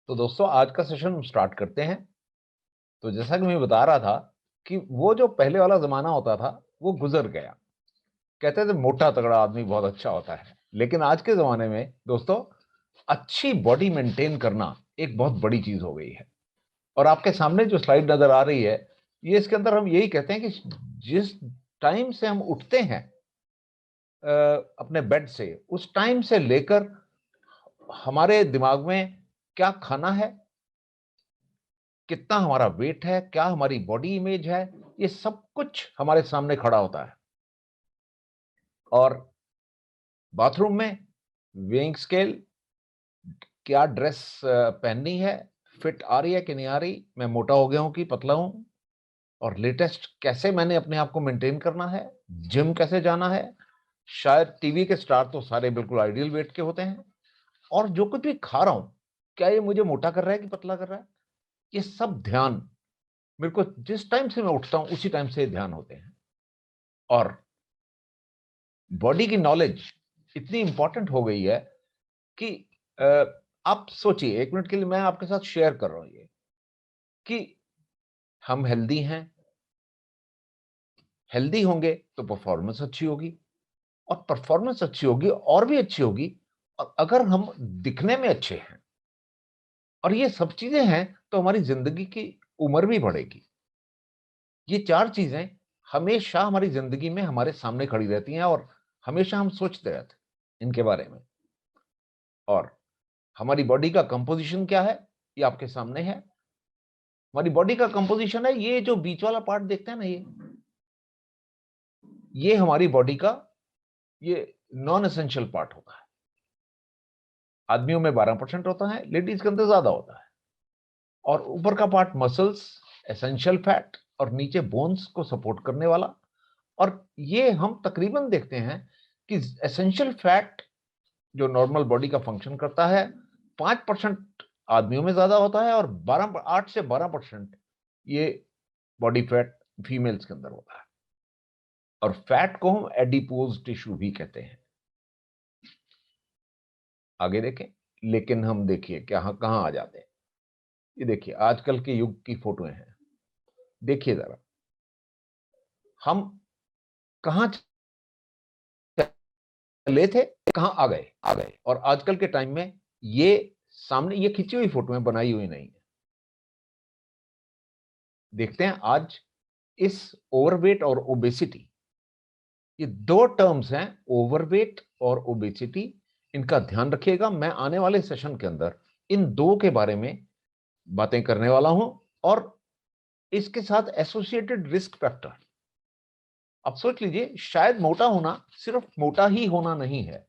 तो दोस्तों आज का सेशन हम स्टार्ट करते हैं। तो जैसा कि मैं बता रहा था कि वो जो पहले वाला जमाना होता था वो गुजर गया। कहते थे मोटा तगड़ा आदमी बहुत अच्छा होता है, लेकिन आज के जमाने में दोस्तों अच्छी बॉडी मेंटेन करना एक बहुत बड़ी चीज हो गई है। और आपके सामने जो स्लाइड नजर आ रही है, ये इसके अंदर हम यही कहते हैं कि जिस टाइम से हम उठते हैं अपने बेड से, उस टाइम से लेकर हमारे दिमाग में क्या खाना है, कितना हमारा वेट है, क्या हमारी बॉडी इमेज है, ये सब कुछ हमारे सामने खड़ा होता है। और बाथरूम में वेइंग स्केल, क्या ड्रेस पहननी है, फिट आ रही है कि नहीं आ रही, मैं मोटा हो गया हूं कि पतला हूं, और लेटेस्ट कैसे मैंने अपने आप को मेंटेन करना है, जिम कैसे जाना है। शायद टीवी के स्टार तो सारे बिल्कुल आइडियल वेट के होते हैं, और जो कुछ भी खा रहा हूं, क्या ये मुझे मोटा कर रहा है कि पतला कर रहा है, ये सब ध्यान मेरे को जिस टाइम से मैं उठता हूं उसी टाइम से ध्यान होते हैं। और बॉडी की नॉलेज इतनी इंपॉर्टेंट हो गई है कि अ, आप सोचिए, एक मिनट के लिए मैं आपके साथ शेयर कर रहा हूं ये कि हम हेल्दी हैं, हेल्दी होंगे तो परफॉर्मेंस अच्छी होगी, और परफॉर्मेंस अच्छी होगी और भी अच्छी होगी और अगर हम दिखने में अच्छे हैं और ये सब चीजें हैं तो हमारी जिंदगी की उम्र भी बढ़ेगी। ये चार चीजें हमेशा हमारी जिंदगी में हमारे सामने खड़ी रहती हैं और हमेशा हम सोचते रहते हैं इनके बारे में। और हमारी बॉडी का कंपोजिशन क्या है, ये आपके सामने है। हमारी बॉडी का कंपोजिशन है, ये जो बीच वाला पार्ट देखते हैं ना, ये हमारी बॉडी का ये नॉन एसेंशियल पार्ट होता है। आदमियों में 12% होता है, लेडीज के अंदर ज्यादा होता है। और ऊपर का पार्ट मसल्स, एसेंशियल फैट, और नीचे बोन्स को सपोर्ट करने वाला। और ये हम तकरीबन देखते हैं कि एसेंशियल फैट जो नॉर्मल बॉडी का फंक्शन करता है 5% आदमियों में ज्यादा होता है, और 8 से 12% ये बॉडी फैट फीमेल्स के अंदर होता है। और फैट को हम एडिपोज टिश्यू भी कहते हैं। आगे देखें, लेकिन हम देखिए क्या कहां आ जाते हैं। ये देखिए आजकल के युग की फोटोएं हैं, देखिए जरा हम कहां चले थे, कहां आ गए। और आजकल के टाइम में ये सामने ये खिंची हुई फोटोएं बनाई हुई नहीं है। देखते हैं आज इस ओवरवेट और ओबेसिटी, ये दो टर्म्स हैं, ओवरवेट और ओबेसिटी। इनका ध्यान रखिएगा, मैं आने वाले सेशन के अंदर इन दो के बारे में बातें करने वाला हूं, और इसके साथ एसोसिएटेड रिस्क फैक्टर। अब सोच लीजिए, शायद मोटा होना सिर्फ मोटा ही होना नहीं है,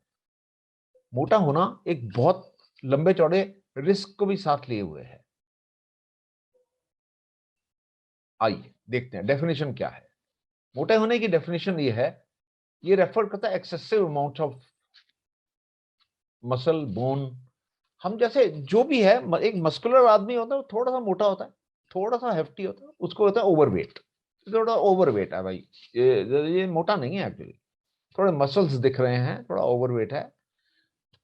मोटा होना एक बहुत लंबे चौड़े रिस्क को भी साथ लिए हुए है। आइए देखते हैं डेफिनेशन क्या है। मोटे होने की डेफिनेशन ये है, ये रेफर करता है excessive amount of muscle bone. हम जैसे जो भी है, एक मस्कुलर आदमी होता है वो थोड़ा सा मोटा होता है, थोड़ा सा हेफ्टी होता है, उसको होता है ओवरवेट। थोड़ा ओवरवेट है भाई, ये मोटा नहीं है एक्चुअली, थोड़े मसल्स दिख रहे हैं, थोड़ा ओवरवेट है।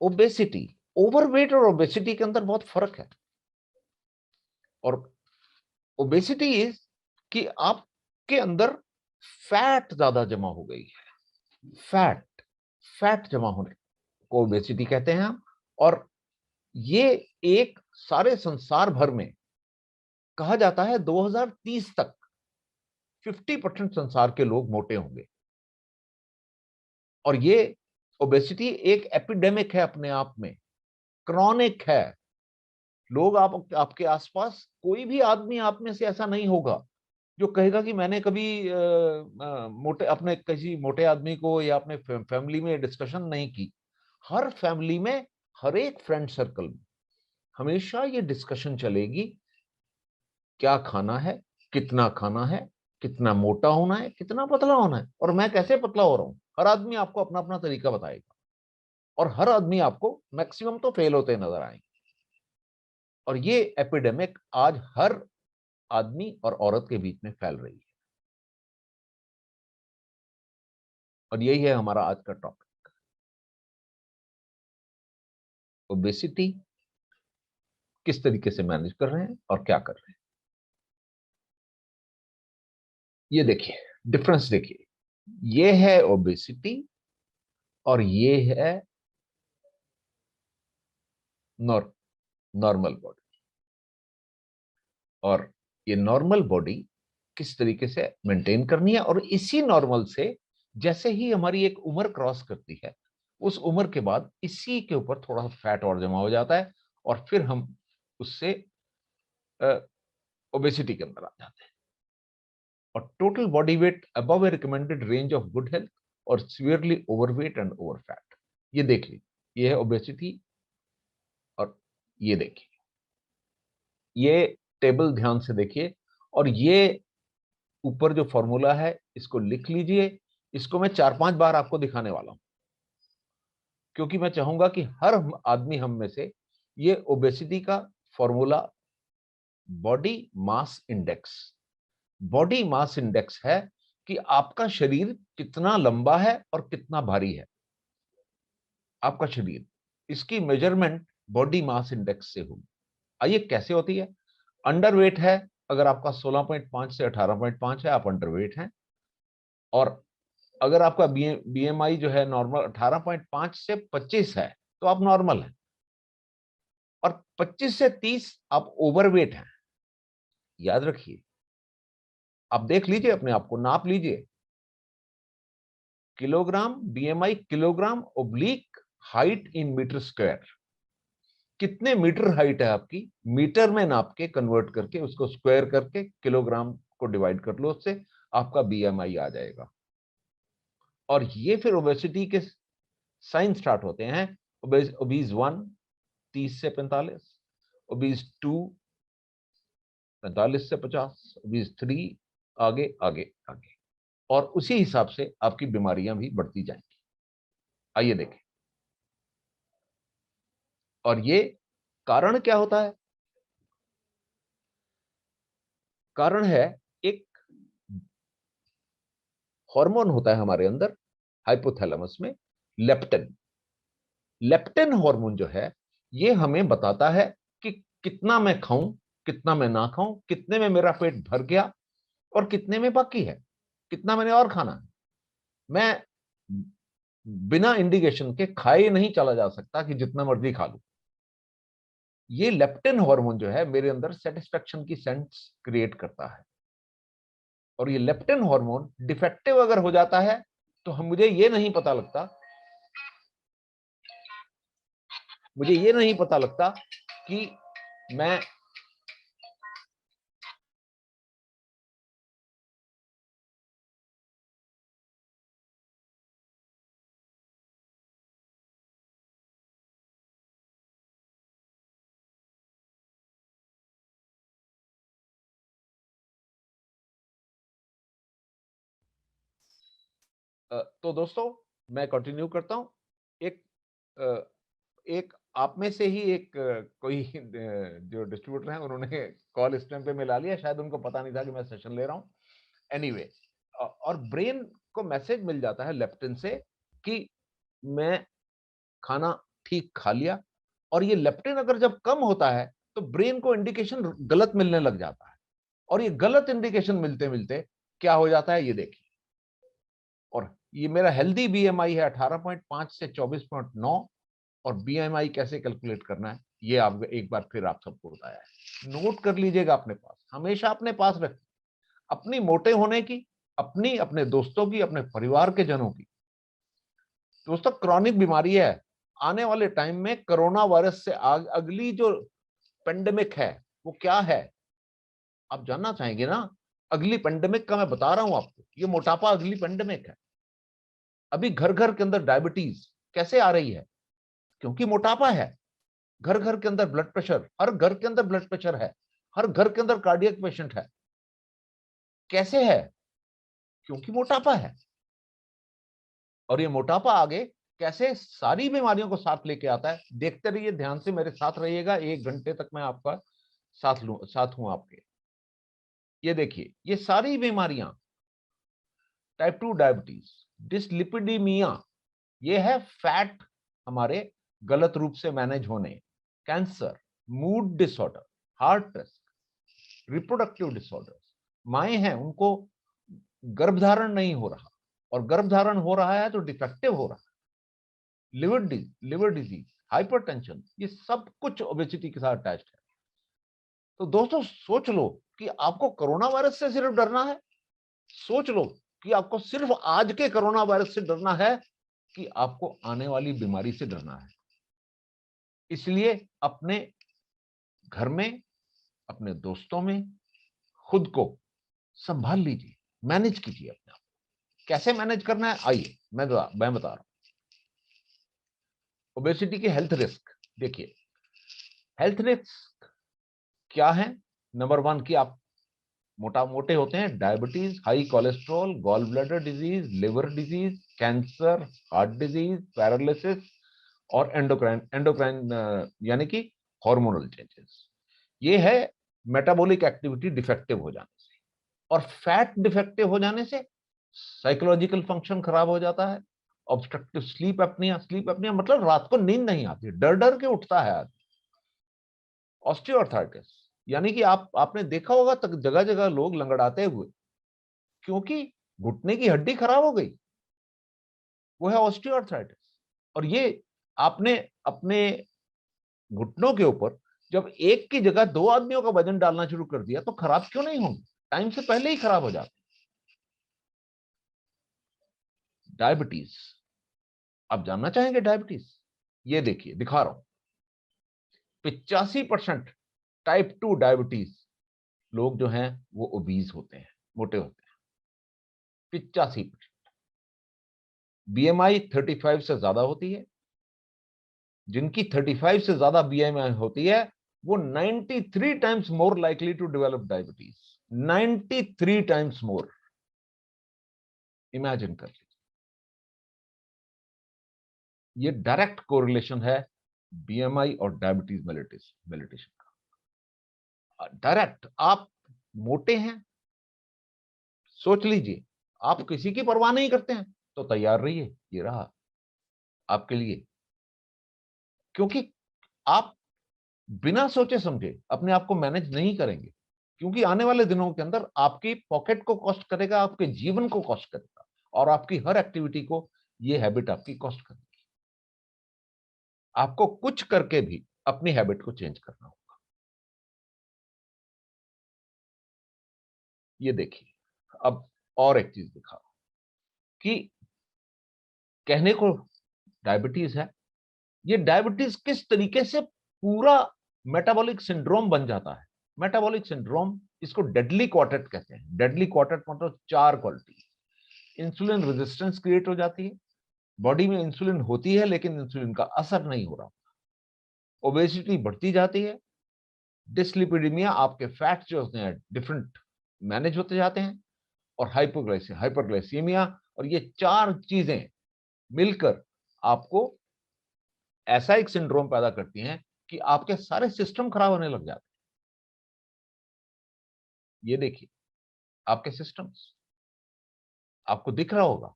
ओबेसिटी, ओवरवेट और ओबेसिटी के अंदर बहुत फर्क है। और ओबेसिटी इज कि आपके अंदर फैट ज्यादा जमा हो गई है, फैट फैट जमा होने को ओबेसिटी कहते हैं हम। और ये एक सारे संसार भर में कहा जाता है 2030 तक 50% संसार के लोग मोटे होंगे। और ये ओबेसिटी एक एपिडेमिक है अपने आप में, क्रॉनिक है। लोग आपके आसपास कोई भी आदमी आप में से ऐसा नहीं होगा जो कहेगा कि मैंने कभी मोटे अपने किसी मोटे आदमी को या अपने फैमिली में डिस्कशन नहीं की। हर फैमिली में, हर एक फ्रेंड सर्कल में हमेशा ये डिस्कशन चलेगी, क्या खाना है, कितना खाना है, कितना मोटा होना है, कितना पतला होना है, और मैं कैसे पतला हो रहा हूं। हर आदमी आपको अपना अपना तरीका बताएगा, और हर आदमी आपको मैक्सिमम तो फेल होते नजर आएंगे। और ये एपिडेमिक आज हर आदमी और औरत के बीच में फैल रही है। और यही है हमारा आज का टॉपिक, ओबेसिटी किस तरीके से मैनेज कर रहे हैं और क्या कर रहे हैं। ये देखिए, डिफरेंस देखिए, ये है ओबेसिटी और ये है नॉर्मल बॉडी। और ये नॉर्मल बॉडी किस तरीके से मेंटेन करनी है, और इसी नॉर्मल से जैसे ही हमारी एक उम्र क्रॉस करती है, उस उम्र के बाद इसी के ऊपर थोड़ा सा फैट और जमा हो जाता है और फिर हम उससे ओबेसिटी के अंदर आ जाते हैं। और total body weight above A recommended range of good health और सीवियरली ओवरवेट एंड ओवरफैट। ये देख लीजिए, ये है ओबेसिटी और ये देखिए, ये टेबल ध्यान से देखिए, और ये ऊपर जो फॉर्मूला है इसको लिख लीजिए। इसको मैं 4-5 बार आपको दिखाने वाला हूं, क्योंकि मैं चाहूंगा कि हर आदमी हम में से ये ओबेसिटी का formula body mass index, body mass index है कि आपका शरीर कितना लंबा है और कितना भारी है आपका शरीर, इसकी मेजरमेंट बॉडी मास इंडेक्स से होगी। आइए कैसे होती है। अंडरवेट है, अगर आपका 16.5 से 18.5 है, आप अंडरवेट हैं। और अगर आपका बीएमआई जो है नॉर्मल 18.5 से 25 है, तो आप नॉर्मल हैं। और 25 से 30 आप ओवरवेट हैं। याद रखिए, आप देख लीजिए, अपने आप को नाप लीजिए। Kilogram BMI, kilogram oblique height in metre square. कितने मीटर हाइट है आपकी, मीटर में नाप के कन्वर्ट करके उसको स्क्वायर करके किलोग्राम को डिवाइड कर लो, उससे आपका बीएमआई आ जाएगा। और ये फिर ओबेसिटी के साइन स्टार्ट होते हैं। ओबीज 1 30 से 45, ओबीज 2 45 से 50, ओबीज 3 आगे आगे आगे, और उसी हिसाब से आपकी बीमारियां भी बढ़ती जाएंगी। आइए देखें, और ये कारण क्या होता है। कारण है, एक हार्मोन होता है हमारे अंदर हाइपोथैलेमस में, लेप्टिन। लेप्टिन हार्मोन जो है, ये हमें बताता है कि कितना मैं खाऊं, कितना मैं ना खाऊं, कितने में मेरा पेट भर गया और कितने में बाकी है, कितना मैंने और खाना है। मैं बिना इंडिकेशन के खाए नहीं चला जा सकता कि जितना मर्जी खा लूं। ये लेप्टिन हार्मोन जो है मेरे अंदर सेटिस्फेक्शन की सेंस क्रिएट करता है। और ये लेप्टिन हार्मोन डिफेक्टिव अगर हो जाता है तो मुझे ये नहीं पता लगता, मुझे ये नहीं पता लगता कि मैं तो दोस्तों मैं कंटिन्यू करता हूं। एक एक आप में से ही एक कोई जो डिस्ट्रीब्यूटर हैं, उन्होंने कॉल इस टाइम पे मिला लिया, शायद उनको पता नहीं था कि मैं सेशन ले रहा हूं। एनीवे, और ब्रेन को मैसेज मिल जाता है लेप्टिन से कि मैं खाना ठीक खा लिया। और ये लेप्टिन अगर जब कम होता है तो ब्रेन को इंडिकेशन गलत मिलने लग जाता है। और ये गलत इंडिकेशन मिलते मिलते क्या हो जाता है, ये देखिए। और ये मेरा हेल्दी बीएमआई है 18.5 से 24.9। और बीएमआई कैसे कैलकुलेट करना है, ये आप एक बार फिर आप सबको बताया है। नोट कर लीजिएगा अपने पास, हमेशा अपने पास रखें, अपनी मोटे होने की, अपनी, अपने दोस्तों की, अपने परिवार के जनों की। दोस्तों क्रॉनिक बीमारी है। आने वाले टाइम में कोरोना वायरस से अगली जो पेंडेमिक है वो क्या है, आप जानना चाहेंगे ना। अगली पेंडेमिक का मैं बता रहा हूं आपको, ये मोटापा अगली पेंडेमिक है। अभी घर घर के अंदर डायबिटीज कैसे आ रही है, क्योंकि मोटापा है। घर घर के अंदर ब्लड प्रेशर, हर घर के अंदर ब्लड प्रेशर है, हर घर के अंदर कार्डियक पेशेंट है। कैसे है, क्योंकि मोटापा है। और ये मोटापा आगे कैसे सारी बीमारियों को साथ लेके आता है, देखते रहिए, ध्यान से मेरे साथ रहिएगा। 1 घंटे तक मैं आपका साथ हूं आपके। ये देखिए, ये सारी बीमारियां, टाइप 2 डायबिटीज, डिसलिपिडीमिया, ये है फैट हमारे गलत रूप से मैनेज होने, cancer, mood disorder, heart risk, reproductive disorder. माए हैं उनको गर्भधारण नहीं हो रहा, और गर्भधारण हो रहा है तो डिफेक्टिव हो रहा है, लिवर डिजीज, हाइपरटेंशन, ये सब कुछ ओबेसिटी के साथ अटैच्ड है। तो दोस्तों सोच लो कि आपको कोरोना वायरस से सिर्फ डरना है, सोच लो कि आपको सिर्फ आज के कोरोना वायरस से डरना है कि आपको आने वाली बीमारी से डरना है। इसलिए अपने घर में, अपने दोस्तों में खुद को संभाल लीजिए, मैनेज कीजिए अपने आप। कैसे मैनेज करना है, आइए मैं बता रहा हूं। ओबेसिटी के हेल्थ रिस्क देखिए। हेल्थ रिस्क क्या है? नंबर 1 कि आप मोटे होते हैं, diabetes, high cholesterol, gall bladder disease, liver disease, cancer, heart disease, paralysis और एंडोक्राइन यानी कि हार्मोनल चेंजेस। ये है मेटाबॉलिक एक्टिविटी डिफेक्टिव हो जाने से। और फैट डिफेक्टिव हो जाने से साइकोलॉजिकल फंक्शन खराब हो जाता है, ऑब्स्ट्रक्टिव स्लीप एप्निया मतलब रात को नींद नहीं आती, डर डर के उठता है आदमी। ऑस्टियोआर्थराइटिस यानी कि आपने देखा होगा तक जगह जगह लोग लंगड़ाते हुए, क्योंकि घुटने की हड्डी खराब हो गई, वो है ऑस्टियोआर्थराइटिस। और ये आपने अपने घुटनों के ऊपर जब एक की जगह 2 आदमियों का वजन डालना शुरू कर दिया तो खराब क्यों नहीं होंगे? टाइम से पहले ही खराब हो जाते। डायबिटीज, आप जानना चाहेंगे डायबिटीज? ये देखिए दिखा रहा हूं। 85% टाइप 2 डायबिटीज लोग जो हैं वो ओबीज होते हैं, मोटे होते हैं। 85%। बीएमआई 35 से ज्यादा होती है। जिनकी 35 से ज्यादा बीएमआई होती है वो 93 times more likely to develop diabetes. 93 times more. Imagine कर लीजिए, ये डायरेक्ट कोरिलेशन है बीएमआई और डायबिटीज मेलिटेशन का। डायरेक्ट। आप मोटे हैं, सोच लीजिए, आप किसी की परवाह नहीं करते हैं, तो तैयार रहिए, ये रहा आपके लिए। क्योंकि आप बिना सोचे समझे अपने आप को मैनेज नहीं करेंगे, क्योंकि आने वाले दिनों के अंदर आपकी पॉकेट को कॉस्ट करेगा, आपके जीवन को कॉस्ट करेगा, और आपकी हर एक्टिविटी को ये हैबिट आपकी कॉस्ट करेगी। आपको कुछ करके भी अपनी हैबिट को चेंज करना होगा। ये देखिए, अब और एक चीज दिखा कि कहने को डायबिटीज है, ये डायबिटीज किस तरीके से पूरा मेटाबॉलिक सिंड्रोम बन जाता है। मेटाबॉलिक सिंड्रोम, इसको डेडली क्वार्टेट कहते हैं। डेडली क्वार्टेट मतलब 4 क्वालिटी। इंसुलिन रेजिस्टेंस क्रिएट हो जाती है, बॉडी में इंसुलिन होती है लेकिन इंसुलिन का असर नहीं हो रहा। ओबेसिटी बढ़ती जाती है। डिसलिपिडीमिया, आपके फैट्स जो होते हैं डिफरेंट मैनेज होते जाते हैं। और हाइपरग्लाइसीमिया, और ये 4 चीजें मिलकर आपको ऐसा एक सिंड्रोम पैदा करती हैं कि आपके सारे सिस्टम खराब होने लग जाते हैं। ये देखिए आपके सिस्टम्स, आपको दिख रहा होगा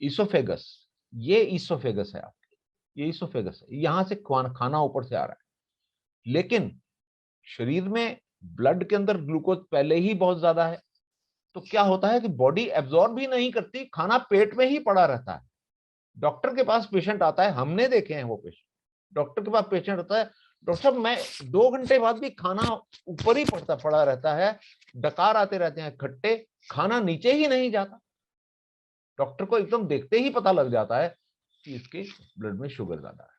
ईसोफेगस, ये ईसोफेगस है आपके, ये ईसोफेगस है, यहां से खाना ऊपर से आ रहा है। लेकिन शरीर में ब्लड के अंदर ग्लूकोज पहले ही बहुत ज्यादा है, तो क्या होता है कि बॉडी एब्जॉर्ब भी नहीं करती, खाना पेट में ही पड़ा रहता है। डॉक्टर के पास पेशेंट आता है, हमने देखे हैं वो पेशेंट। डॉक्टर के पास पेशेंट आता है, डॉक्टर साहब मैं 2 घंटे बाद भी खाना ऊपर ही पड़ा रहता है, डकार आते रहते हैं खट्टे, खाना नीचे ही नहीं जाता। डॉक्टर को एकदम देखते ही पता लग जाता है कि इसके ब्लड में शुगर ज्यादा है।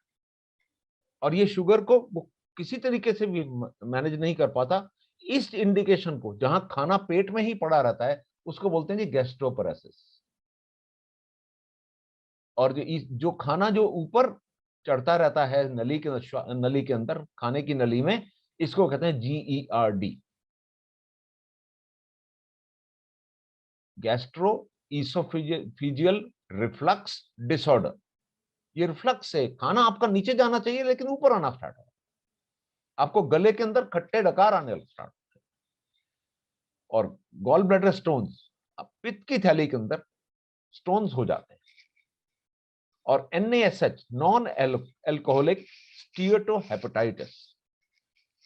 और ये शुगर को वो किसी तरीके से भी मैनेज नहीं कर पाता। इस इंडिकेशन को, जहां खाना पेट में ही पड़ा रहता है, उसको बोलते हैं जी गैस्ट्रोपरेसिस। और जो खाना जो ऊपर चढ़ता रहता है नली के अंदर, खाने की नली में, इसको कहते हैं GERD, gastro oesophageal reflux disorder. ये रिफ्लक्स से खाना आपका नीचे जाना चाहिए लेकिन ऊपर आना स्टार्ट हो, आपको गले के अंदर खट्टे डकार आने स्टार्ट। और गॉल ब्लैडर स्टोन्स, पित्त की थैली के अंदर स्टोन्स हो जाते हैं। और NaSH, नॉन एल्कोहलिक स्टीएटोहेपेटाइटिस,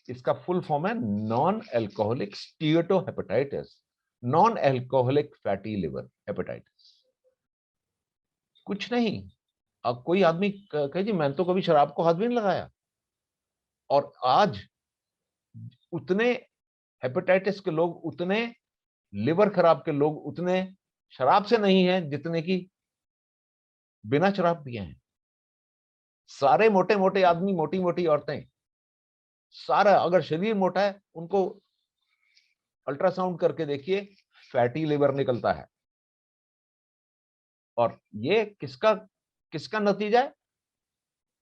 इसका फुल फॉर्म है non alcoholic steatohepatitis, non alcoholic fatty liver hepatitis. कुछ नहीं। अब कोई आदमी कहे जी मैंने तो कभी शराब को हाथ भी नहीं लगाया, और आज उतने हेपेटाइटिस के लोग, उतने लिवर खराब के लोग, उतने शराब से नहीं है जितने की बिना शराब पिए हैं। सारे मोटे मोटे आदमी, मोटी मोटी औरतें, सारा अगर शरीर मोटा है उनको अल्ट्रासाउंड करके देखिए, फैटी लिवर निकलता है। और ये किसका किसका नतीजा है?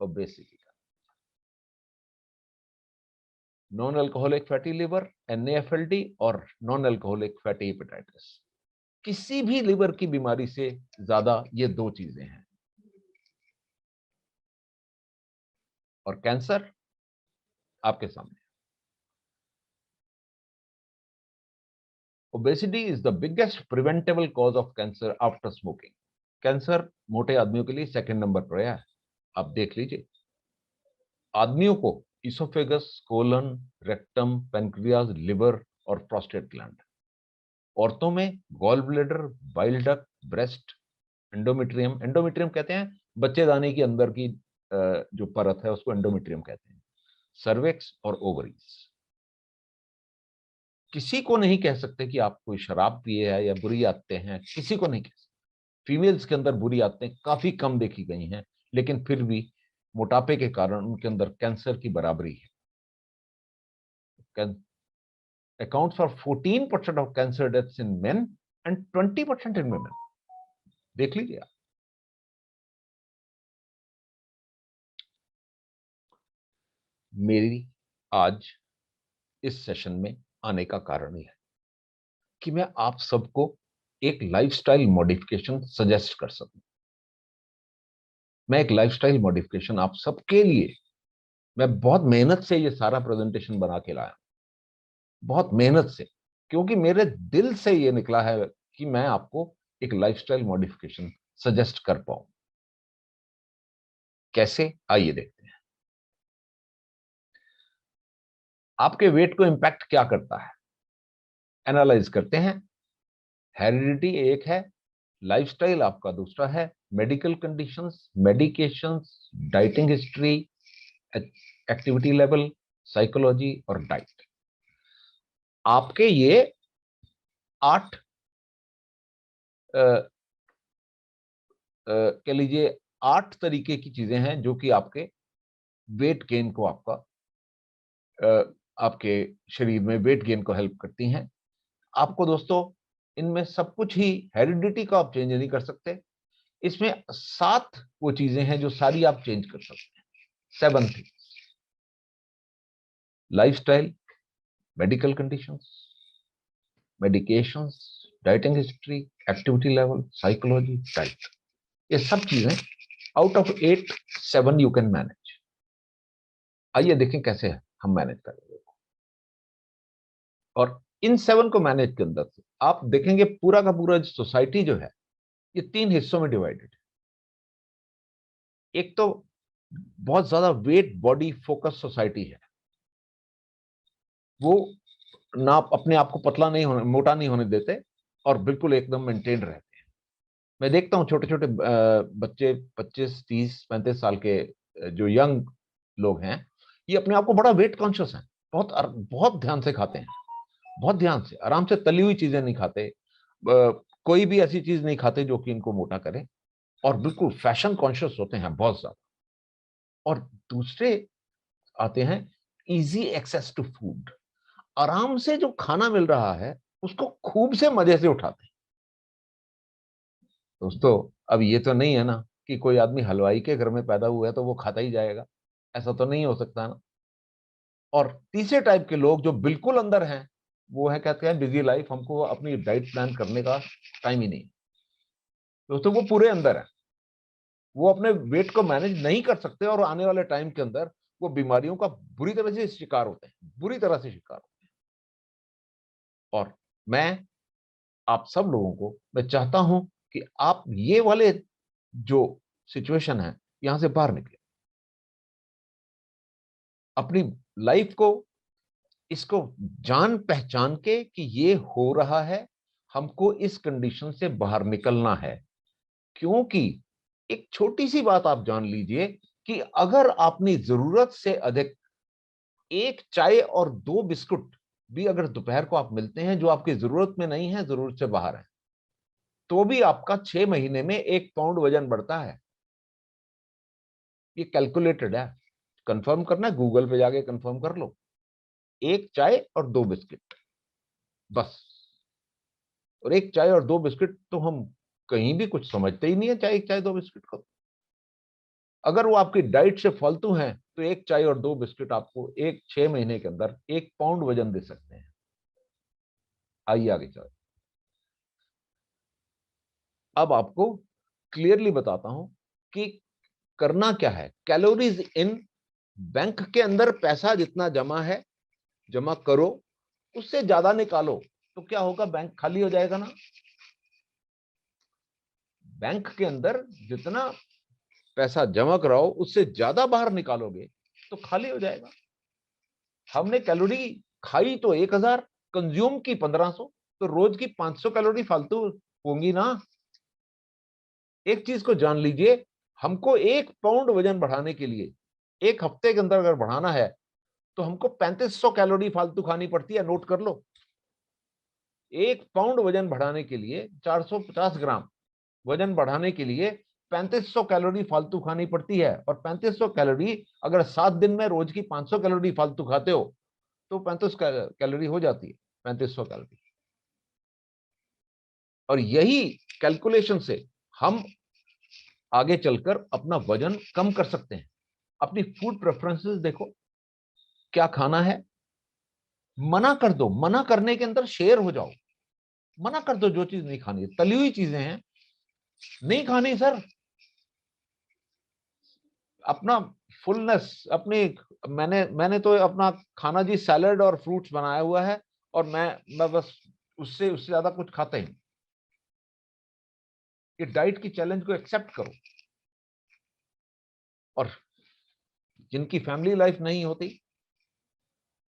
ओबेसिटी का। Non alcoholic fatty liver, NAFLD, और नॉन अल्कोहलिक फैटी हेपेटाइटिस। किसी भी लिवर की बीमारी से ज्यादा ये दो चीजें हैं। और कैंसर आपके सामने। Obesity is the biggest preventable cause of cancer after smoking. Cancer मोटे आदमियों के लिए सेकंड नंबर पर है। आप देख लीजिए, आदमियों को oesophagus, colon, rectum, pancreas, liver और प्रोस्टेट ग्लैंड। औरतों में gall bladder, bile duct, breast, endometrium. Endometrium कहते हैं बच्चेदानी के अंदर की जो परत है उसको एंडोमेट्रियम कहते हैं। सर्विक्स और ओवरीज। किसी को नहीं कह सकते कि आप कोई शराब पिए है या बुरी आदतें हैं, किसी को नहीं कह सकते। फीमेल्स के अंदर बुरी आदतें काफी कम देखी गई हैं, लेकिन फिर भी मोटापे के कारण उनके अंदर कैंसर की बराबरी है। Accounts for 14% of cancer deaths in main and 20% in women. देख लीजिए आप। मेरी आज इस सेशन में आने का कारण यह है कि मैं आप सबको एक लाइफस्टाइल मॉडिफिकेशन सजेस्ट कर सकूं। मैं एक लाइफस्टाइल मॉडिफिकेशन आप सबके लिए, मैं बहुत मेहनत से ये सारा प्रेजेंटेशन बना के लाया, बहुत मेहनत से, क्योंकि मेरे दिल से ये निकला है कि मैं आपको एक लाइफस्टाइल मॉडिफिकेशन सजेस्ट कर पाऊं। कैसे, आइए देखते हैं। आपके वेट को इंपैक्ट क्या करता है, एनालाइज करते हैं। हेरिडिटी एक है, लाइफस्टाइल आपका दूसरा है, medical conditions, medications, dieting history, activity level, psychology और डाइट। आपके ये 8 कह लीजिए 8 तरीके की चीजें हैं जो कि आपके वेट गेन को आपके शरीर में वेट गेन को हेल्प करती हैं। आपको दोस्तों इनमें सब कुछ ही, हेरिडिटी को आप चेंज नहीं कर सकते। इसमें 7 वो चीजें हैं जो सारी आप चेंज कर सकते हैं। 7 thing: lifestyle, medical conditions, medications, dieting history, activity level, psychology, diet. ये सब चीजें out of 8, 7 you can manage. आइए देखें कैसे हम मैनेज करेंगे। और इन 7 को मैनेज के अंदर से आप देखेंगे पूरा का पूरा सोसाइटी जो है ये 3 हिस्सों में डिवाइडेड है। एक तो बहुत ज्यादा वेट बॉडी फोकस सोसाइटी है, वो ना अपने आप को पतला नहीं होने, मोटा नहीं होने देते और बिल्कुल एकदम मेंटेन रहते हैं। मैं देखता हूं छोटे छोटे बच्चे, 25, 30, 35 साल के जो यंग लोग हैं, ये अपने आप को बड़ा वेट कॉन्शियस है। बहुत बहुत ध्यान से खाते हैं, बहुत ध्यान से, आराम से तली हुई चीजें नहीं खाते, कोई भी ऐसी चीज नहीं खाते जो कि इनको मोटा करे, और बिल्कुल फैशन कॉन्शियस होते हैं बहुत ज्यादा। और दूसरे आते हैं इजी एक्सेस टू फूड, आराम से जो खाना मिल रहा है उसको खूब से मजे से उठाते हैं। दोस्तों अब ये तो नहीं है ना कि कोई आदमी हलवाई के घर में पैदा हुआ है तो वो खाता ही जाएगा, ऐसा तो नहीं हो सकता ना। और तीसरे टाइप के लोग जो बिल्कुल अंदर हैं, वो है कहते हैं बिजी लाइफ, हमको अपनी डाइट प्लान करने का टाइम ही नहीं। दोस्तों वो पूरे अंदर है, वो अपने वेट को मैनेज नहीं कर सकते और आने वाले टाइम के अंदर वो बीमारियों का बुरी तरह से शिकार होते हैं, बुरी तरह से शिकार होते हैं। और मैं आप सब लोगों को मैं चाहता हूं कि आप ये वाले जो सिचुएशन है यहां से बाहर निकले, अपनी लाइफ को इसको जान पहचान के कि ये हो रहा है, हमको इस कंडीशन से बाहर निकलना है। क्योंकि एक छोटी सी बात आप जान लीजिए कि अगर अपनी जरूरत से अधिक एक चाय और दो बिस्कुट भी अगर दोपहर को आप मिलते हैं जो आपकी जरूरत में नहीं है, जरूरत से बाहर है, तो भी आपका 6 महीने में 1 पाउंड वजन बढ़ता है। ये कैलकुलेटेड है। कंफर्म करना है, गूगल पे जाके कंफर्म कर लो। एक चाय और दो बिस्किट बस। और एक चाय और दो बिस्किट तो हम कहीं भी कुछ समझते ही नहीं है, चाय एक चाय दो बिस्किट को। अगर वो आपकी डाइट से फालतू हैं तो एक चाय और दो बिस्किट आपको 6 महीने के अंदर 1 पाउंड वजन दे सकते हैं। आइए आगे चलो। अब आपको क्लियरली बताता हूं कि करना क्या है। कैलोरीज इन, बैंक के अंदर पैसा जितना जमा है जमा करो, उससे ज्यादा निकालो तो क्या होगा, बैंक खाली हो जाएगा ना। बैंक के अंदर जितना पैसा जमा कराओ उससे ज्यादा बाहर निकालोगे तो खाली हो जाएगा। हमने कैलोरी खाई तो 1000, कंज्यूम की 1500, तो रोज की 500 कैलोरी फालतू होंगी ना। एक चीज को जान लीजिए, हमको 1 पाउंड वजन बढ़ाने के लिए एक हफ्ते के अंदर अगर बढ़ाना है तो हमको 3500 कैलोरी फालतू खानी पड़ती है। नोट कर लो, 1 पाउंड वजन बढ़ाने के लिए 450 ग्राम वजन बढ़ाने के लिए 3500 कैलोरी फालतू खानी पड़ती है। और 3500 कैलोरी अगर 7 दिन में रोज की 500 कैलोरी फालतू खाते हो तो 35 कैलोरी हो जाती है, 3500 कैलोरी। और यही कैलकुलेशन से हम आगे चलकर अपना वजन कम कर सकते हैं। अपनी फूड प्रेफरेंसेस देखो, क्या खाना है, मना कर दो। मना करने के अंदर शेयर हो जाओ। मना कर दो, जो चीज नहीं खानी है, तली हुई चीजें हैं नहीं खानी सर। अपना फुलनेस अपनी, मैंने तो अपना खाना जी सैलड और फ्रूट्स बनाया हुआ है, और मैं बस उससे उससे ज्यादा कुछ खाता ही नहीं। ये डाइट की चैलेंज को एक्सेप्ट करो। और जिनकी फैमिली लाइफ नहीं होती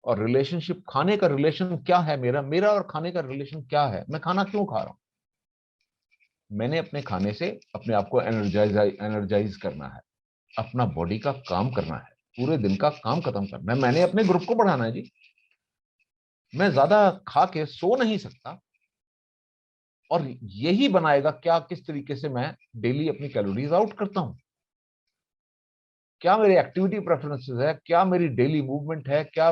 और रिलेशनशिप, खाने का रिलेशन क्या है, मेरा मेरा और खाने का रिलेशन क्या है, मैं खाना क्यों खा रहा हूं। मैंने अपने खाने से अपने आप को एनर्जाइज करना है, अपना बॉडी का काम करना है, पूरे दिन का काम खत्म करना है, मैंने अपने ग्रुप को बढ़ाना है जी। मैं ज्यादा खा के सो नहीं सकता। और यही बनाएगा क्या, किस तरीके से मैं डेली अपनी कैलोरीज आउट करता हूं, क्या मेरी एक्टिविटी प्रेफरेंसेस है, क्या मेरी डेली मूवमेंट है, क्या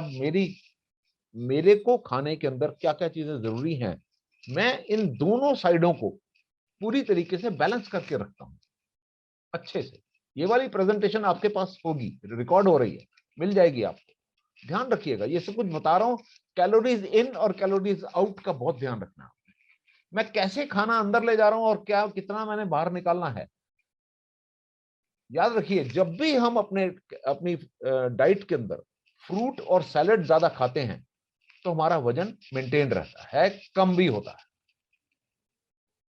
मेरे को खाने के अंदर क्या क्या चीजें जरूरी हैं। मैं इन दोनों साइडों को पूरी तरीके से बैलेंस करके रखता हूं अच्छे से। ये वाली प्रेजेंटेशन आपके पास होगी, रिकॉर्ड हो रही है, मिल जाएगी आपको। ध्यान रखिएगा, ये सब कुछ बता रहा हूं। कैलोरीज इन और कैलोरीज आउट का बहुत ध्यान रखना। मैं कैसे खाना अंदर ले जा रहा हूं और क्या कितना मैंने बाहर निकालना है। याद रखिए, जब भी हम अपनी डाइट के अंदर फ्रूट और सैलेड ज्यादा खाते हैं तो हमारा वजन मेंटेन रहता है, कम भी होता है।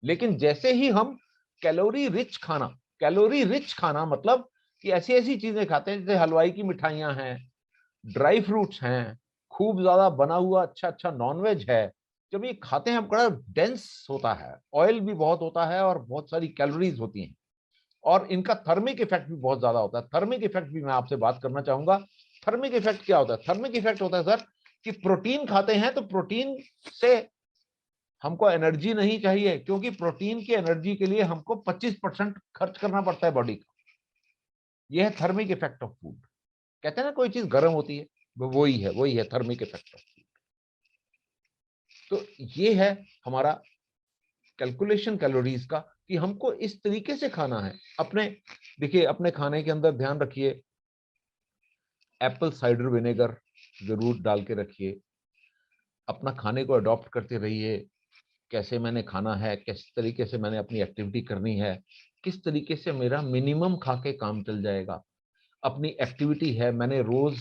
लेकिन जैसे ही हम कैलोरी रिच खाना, कैलोरी रिच खाना मतलब कि ऐसी ऐसी चीजें खाते हैं जैसे हलवाई की मिठाइयां हैं, ड्राई फ्रूट्स हैं, खूब ज्यादा बना हुआ अच्छा अच्छा नॉनवेज है, जब ये खाते हैं बड़ा डेंस होता है, ऑयल भी बहुत होता है और बहुत सारी कैलोरीज होती हैं। और इनका थर्मिक इफेक्ट भी बहुत ज्यादा होता है। थर्मिक इफेक्ट भी मैं आपसे बात करना चाहूंगा। थर्मिक इफेक्ट क्या होता है? थर्मिक इफेक्ट होता है सर कि प्रोटीन खाते हैं तो प्रोटीन से हमको एनर्जी नहीं चाहिए, क्योंकि प्रोटीन की एनर्जी के लिए हमको 25% खर्च करना पड़ता है बॉडी का। यह है थर्मिक इफेक्ट ऑफ फूड। कहते हैं ना कोई चीज गर्म होती है, वही है थर्मिक इफेक्ट ऑफ फूड। तो ये है हमारा कैलकुलेशन कैलोरीज का, कि हमको इस तरीके से खाना है। अपने देखिए, अपने खाने के अंदर ध्यान रखिए, एप्पल साइडर विनेगर जरूर डाल के रखिए। अपना खाने को अडॉप्ट करते रहिए, कैसे मैंने खाना है, किस तरीके से मैंने अपनी एक्टिविटी करनी है, किस तरीके से मेरा मिनिमम खा के काम चल जाएगा। अपनी एक्टिविटी है, मैंने रोज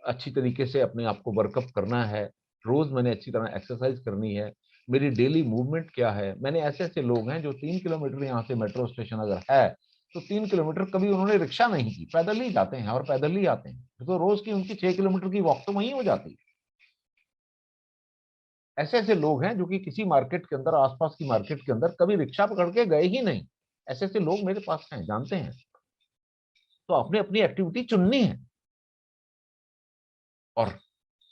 अच्छी तरीके से अपने आप को वर्कअप करना है, रोज मैंने अच्छी तरह एक्सरसाइज करनी है। मेरी डेली मूवमेंट क्या है। मैंने ऐसे ऐसे लोग हैं जो 3 किलोमीटर यहाँ से मेट्रो स्टेशन अगर है तो 3 किलोमीटर कभी उन्होंने रिक्शा नहीं की, पैदल ही जाते हैं और पैदल ही आते हैं, तो रोज की उनकी 6 किलोमीटर की वॉक तो वहीं हो जाती है। ऐसे ऐसे लोग हैं जो कि किसी मार्केट के अंदर, आसपास की मार्केट के अंदर कभी रिक्शा पकड़ के गए ही नहीं। ऐसे ऐसे लोग मेरे पास हैं, जानते हैं। तो अपनी अपनी एक्टिविटी चुननी है। और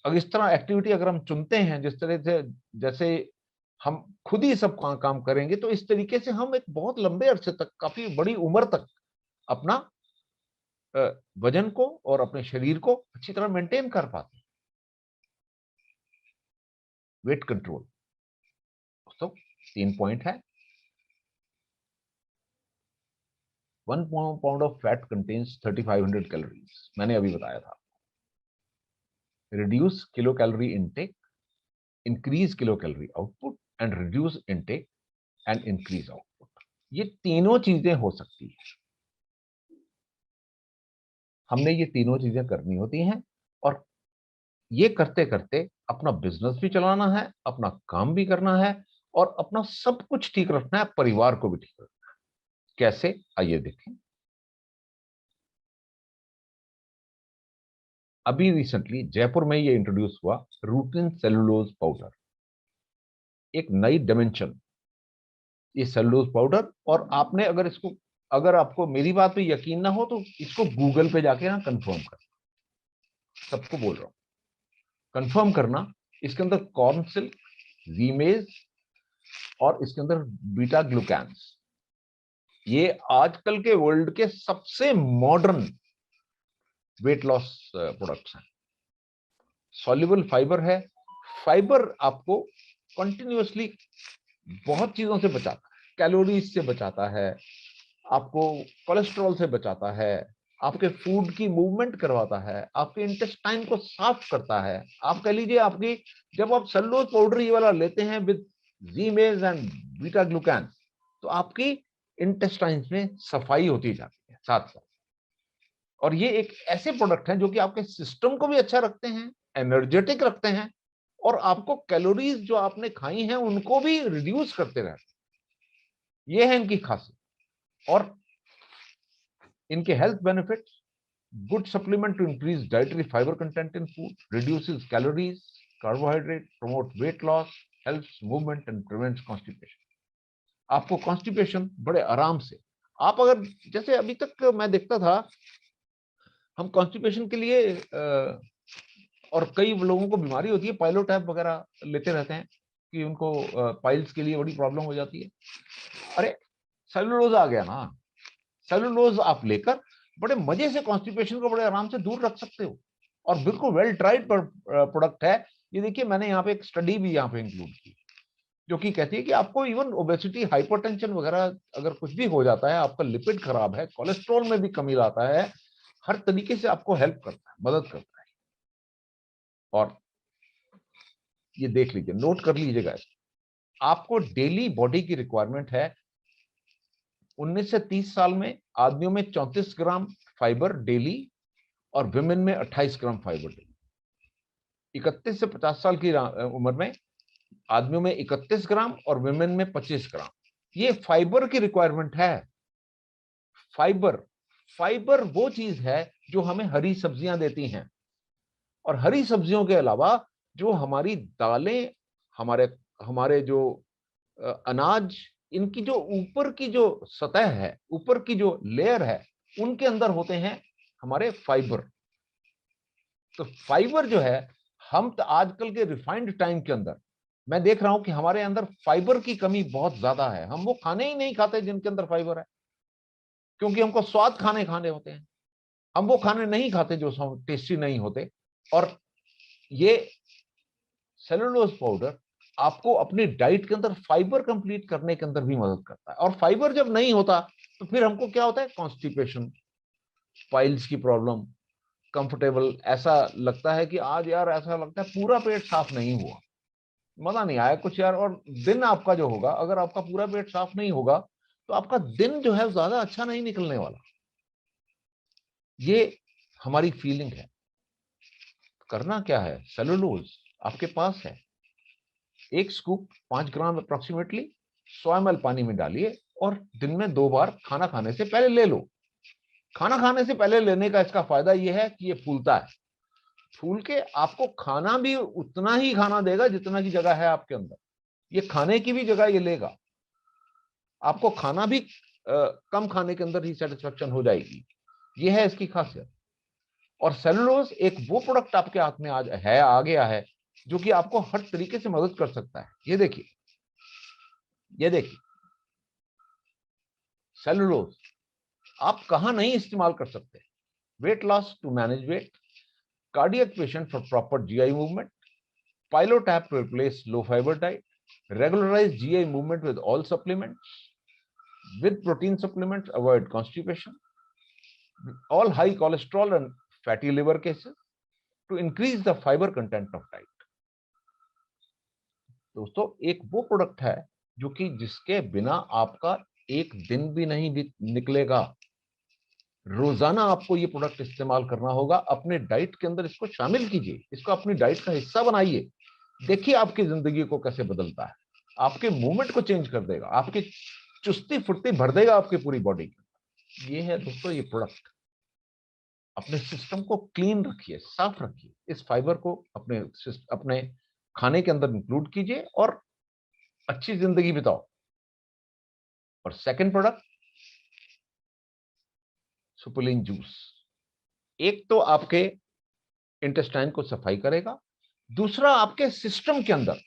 अगर इस तरह एक्टिविटी अगर हम चुनते हैं, जिस तरह से जैसे हम खुद ही सब काम करेंगे, तो इस तरीके से हम एक बहुत लंबे अरसे तक, काफी बड़ी उम्र तक अपना वजन को और अपने शरीर को अच्छी तरह मेंटेन कर पाते हैं। वेट कंट्रोल दोस्तों 3 पॉइंट है। 1 pound of fat contains 3500 calories, मैंने अभी बताया था। Reduce kilo calorie intake, increase kilo calorie output, and reduce intake and increase output. ये तीनों चीजें हो सकती है। हमने ये तीनों चीजें करनी होती हैं, और ये करते करते अपना बिजनेस भी चलाना है, अपना काम भी करना है, और अपना सब कुछ ठीक रखना है, परिवार को भी ठीक रखना है। कैसे, आइए देखें। अभी रिसेंटली जयपुर में ये इंट्रोड्यूस हुआ रूटिन सेलुलोज पाउडर, एक नई डायमेंशन, ये सेलुलोज पाउडर। और आपने अगर इसको, अगर आपको मेरी बात पे यकीन ना हो तो इसको गूगल पे जाके ना कंफर्म कर, सबको बोल रहा हूं कंफर्म करना। इसके अंदर कॉर्न सिल्क, वीमेज, और इसके अंदर बीटा ग्लूकैन्स, ये आजकल के वर्ल्ड के सबसे मॉडर्न वेट लॉस प्रोडक्ट्स हैं। सॉल्युबल फाइबर है। फाइबर आपको कंटिन्यूअसली बहुत चीजों से बचाता है, कैलोरीज से बचाता है, आपको कोलेस्ट्रॉल से बचाता है, आपके फूड की मूवमेंट करवाता है, आपके इंटेस्टाइन को साफ करता है। आप कह लीजिए आपकी, जब आप सेलुलोज पाउडर ये वाला लेते हैं विद जीमेज एंड बीटा ग्लूकैन, तो आपकी इंटेस्टाइन में सफाई होती जाती है साथ साथ। और ये एक ऐसे प्रोडक्ट हैं जो कि आपके सिस्टम को भी अच्छा रखते हैं, एनर्जेटिक रखते हैं, और आपको कैलोरीज जो आपने खाई हैं उनको भी रिड्यूस करते रहते हैं। ये है इनकी खासियत। और इनके health benefits: good supplement to increase dietary fiber content in food, reduces calories, carbohydrate, promote weight loss, helps movement and prevents constipation। आपको कॉन्स्टिपेशन बड़े आराम से, आप अगर, जैसे अभी तक मैं देखता था, हम कॉन्स्टिपेशन के लिए और कई लोगों को बीमारी होती है, पाइलोटैप वगैरह लेते रहते हैं कि उनको पाइल्स के लिए बड़ी प्रॉब्लम हो जाती है। अरे सेलुलोज आ गया ना, सेलुलोज आप लेकर बड़े मजे से कॉन्स्टिपेशन को बड़े आराम से दूर रख सकते हो, और बिल्कुल वेल ट्राइड प्रोडक्ट है। ये देखिए, मैंने यहाँ पे एक स्टडी भी यहाँ पे इंक्लूड की, जो कि कहती है कि आपको इवन ओबेसिटी, हाइपरटेंशन वगैरह अगर कुछ भी हो जाता है, आपका लिपिड खराब है, कोलेस्ट्रॉल में भी कमी लाता है, हर तरीके से आपको हेल्प करता है, मदद करता है। और ये देख लीजिए, नोट कर लीजिएगा, आपको डेली बॉडी की रिक्वायरमेंट है 19 से 30 साल में आदमियों में 34 ग्राम फाइबर डेली, और विमेन में 28 ग्राम फाइबर डेली। 31 से 50 साल की उम्र में आदमियों में 31 ग्राम और विमेन में 25 ग्राम। ये फाइबर की रिक्वायरमेंट है। फाइबर, फाइबर वो चीज है जो हमें हरी सब्जियां देती हैं, और हरी सब्जियों के अलावा जो हमारी दालें, हमारे हमारे जो अनाज, इनकी जो ऊपर की जो सतह है, ऊपर की जो लेयर है, उनके अंदर होते हैं हमारे फाइबर। तो फाइबर जो है, हम तो आजकल के रिफाइंड टाइम के अंदर मैं देख रहा हूं कि हमारे अंदर फाइबर की कमी बहुत ज्यादा है। हम वो खाने ही नहीं खाते जिनके अंदर फाइबर है, क्योंकि हमको स्वाद खाने खाने होते हैं। हम वो खाने नहीं खाते जो टेस्टी नहीं होते। और ये सेलुलोज पाउडर आपको अपनी डाइट के अंदर फाइबर कंप्लीट करने के अंदर भी मदद करता है। और फाइबर जब नहीं होता तो फिर हमको क्या होता है, कॉन्स्टिपेशन, पाइल्स की प्रॉब्लम, कंफर्टेबल, ऐसा लगता है कि आज यार ऐसा लगता है पूरा पेट साफ नहीं हुआ, मजा नहीं आया कुछ यार। और दिन आपका जो होगा, अगर आपका पूरा पेट साफ नहीं होगा तो आपका दिन जो है ज्यादा अच्छा नहीं निकलने वाला। ये हमारी फीलिंग है। करना क्या है, सेलुलोज आपके पास है, एक स्कूप 5 ग्राम अप्रोक्सीमेटली 100 ml पानी में डालिए, और दिन में 2 बार खाना खाने से पहले ले लो। खाना खाने से पहले लेने का इसका फायदा यह है कि ये फूलता है, फूल के आपको खाना भी उतना ही खाना देगा जितना की जगह है आपके अंदर। ये खाने की भी जगह ये लेगा, आपको खाना भी कम खाने के अंदर ही सेटिस्फेक्शन हो जाएगी। ये है इसकी खासियत। और सेलुलोज एक वो प्रोडक्ट आपके हाथ में आज है, आ गया है, जो कि आपको हर तरीके से मदद कर सकता है। ये देखिए, ये देखिए सेलुलोज आप कहां नहीं इस्तेमाल कर सकते। Weight loss to manage weight, cardiac patient for proper GI movement, पाइलोटैप to replace low fiber diet, regularize GI movement with all supplements, with protein supplements avoid constipation, all high cholesterol and fatty liver cases, to increase the fiber content of diet। दोस्तों एक वो product है जो कि जिसके बिना आपका एक दिन भी नहीं निकलेगा। रोजाना आपको ये प्रोडक्ट इस्तेमाल करना होगा, अपने डाइट के अंदर इसको शामिल कीजिए, इसको अपनी डाइट का हिस्सा बनाइए। देखिए आपकी जिंदगी को कैसे बदलता है, आपके मूवमेंट को चेंज कर देगा, आपकी चुस्ती फुर्ती भर देगा आपकी पूरी बॉडी की। ये है दोस्तों ये प्रोडक्ट। अपने सिस्टम को क्लीन रखिए, साफ रखिए, इस फाइबर को अपने अपने खाने के अंदर इंक्लूड कीजिए और अच्छी जिंदगी बिताओ। और सेकंड प्रोडक्ट सुपरलिन जूस। एक तो आपके इंटेस्टाइन को सफाई करेगा, दूसरा आपके सिस्टम के अंदर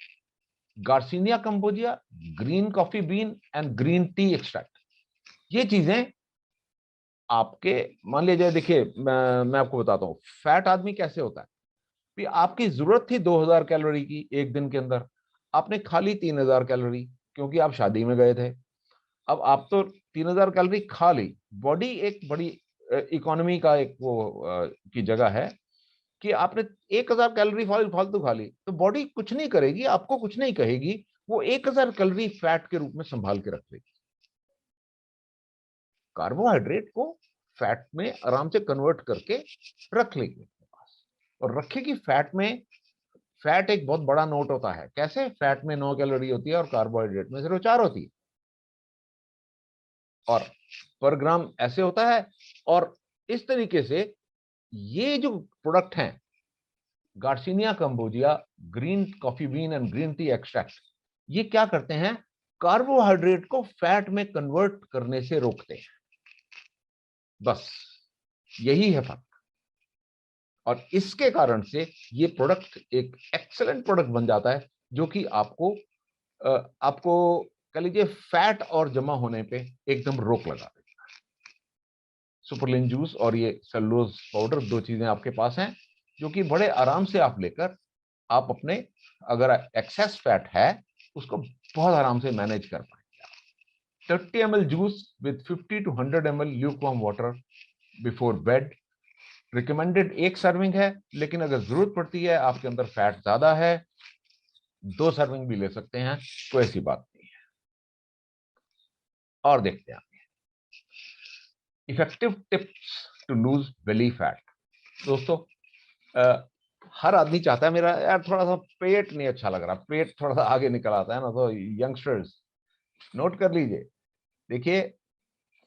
garcinia cambogia, green coffee bean and green tea extract, ये चीजें आपके, मान लीजिए देखिए मैं आपको बताता हूं फैट आदमी कैसे होता है। भी आपकी जरूरत थी 2000 कैलोरी की एक दिन के अंदर, आपने खा ली 3000 कैलोरी क्योंकि आप शादी में गए थे। अब आप तो 3000 कैलोरी खा ली, बॉडी एक बड़ी इकोनॉमी का एक वो की जगह है कि आपने 1000 कैलोरी फालतू खा ली, तो बॉडी कुछ नहीं करेगी, आपको कुछ नहीं कहेगी, वो 1000 कैलोरी फैट के रूप में संभाल के रख लेगी। कार्बोहाइड्रेट को फैट में आराम से कन्वर्ट करके रख लेगी और रखेगी फैट में। फैट एक बहुत बड़ा नोट होता है, कैसे फैट में 9 कैलोरी होती है और कार्बोहाइड्रेट में सिर्फ 4 होती है, और पर ग्राम ऐसे होता है। और इस तरीके से ये जो प्रोडक्ट हैं garcinia cambogia, green coffee bean and green tea extract, ये क्या करते हैं, कार्बोहाइड्रेट को फैट में कन्वर्ट करने से रोकते हैं। बस यही है फर्क। और इसके कारण से ये प्रोडक्ट एक एक्सेलेंट प्रोडक्ट बन जाता है, जो कि आपको कह लीजिए फैट और जमा होने पे एकदम रोक लगा देता है। सुपरलिन जूस और ये सेलुलोज पाउडर, दो चीजें आपके पास हैं जो कि बड़े आराम से आप लेकर आप अपने, अगर एक्सेस फैट है उसको बहुत आराम से मैनेज कर पाएंगे। 30 ml juice with 50 to 100 ml lukewarm water before bed recommended. एक सर्विंग है, लेकिन अगर जरूरत पड़ती है, आपके अंदर फैट ज्यादा है, 2 सर्विंग भी ले सकते हैं, कोई ऐसी बात नहीं है। और देखते हैं effective tips to lose belly fat. दोस्तों हर आदमी चाहता है मेरा यार थोड़ा सा पेट नहीं अच्छा लग रहा, पेट थोड़ा सा आगे निकल आता है ना, तो यंगस्टर्स नोट कर लीजिए। देखिए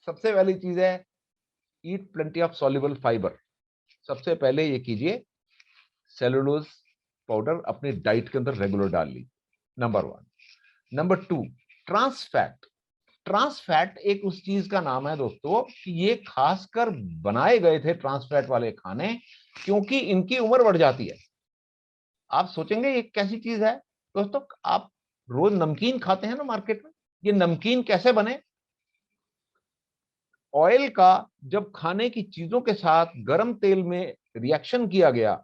सबसे पहली चीज है ईट प्लेंटी ऑफ सॉल्युबल फाइबर। सबसे पहले ये कीजिए, सेलुलोज पाउडर अपनी डाइट के अंदर रेगुलर डाल लीजिए, number 1। Number 2, trans fat. Trans fat एक उस चीज का नाम है दोस्तों कि ये खासकर बनाए गए थे ट्रांस फैट वाले खाने, क्योंकि इनकी उम्र बढ़ जाती है। आप सोचेंगे ये कैसी चीज है दोस्तों, आप रोज नमकीन खाते हैं ना मार्केट में, ये नमकीन कैसे बने, ऑयल का जब खाने की चीजों के साथ गर्म तेल में रिएक्शन किया गया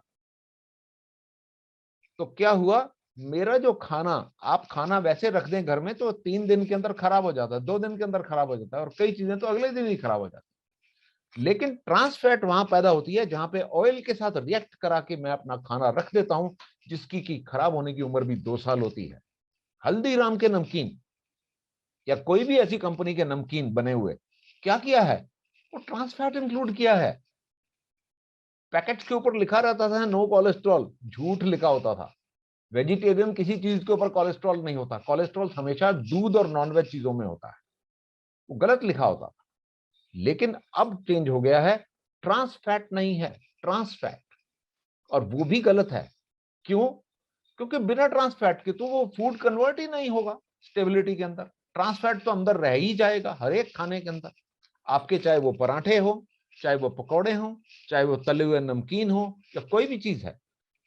तो क्या हुआ, मेरा जो खाना, आप खाना वैसे रख दें घर में तो 3 दिन के अंदर खराब हो जाता है, 2 दिन के अंदर खराब हो जाता है, और कई चीजें तो अगले दिन ही खराब हो जाती है। लेकिन ट्रांस फैट वहां पैदा होती है जहां पे ऑयल के साथ रिएक्ट करा के मैं अपना खाना रख देता हूं, जिसकी की खराब होने की उम्र भी 2 साल होती है। हल्दीराम के नमकीन या कोई भी ऐसी कंपनी के नमकीन बने हुए, क्या किया है, वो ट्रांस फैट इंक्लूड किया है। पैकेट के ऊपर लिखा रहता था नो कोलेस्ट्रॉल, झूठ लिखा होता था। वेजिटेरियन किसी चीज के ऊपर कोलेस्ट्रॉल नहीं होता, कोलेस्ट्रॉल हमेशा दूध और नॉनवेज चीजों में होता है, वो गलत लिखा होता था। लेकिन अब चेंज हो गया है, ट्रांस फैट नहीं है, ट्रांस फैट। और वो भी गलत है। क्यों? क्योंकि बिना ट्रांस फैट के तो वो फूड कन्वर्ट ही नहीं होगा स्टेबिलिटी के अंदर। ट्रांस फैट तो अंदर रह ही जाएगा हर एक खाने के अंदर, आपके चाहे वो पराठे हो, चाहे वो पकौड़े हो, चाहे वो तले हुए नमकीन हो, या कोई भी चीज है,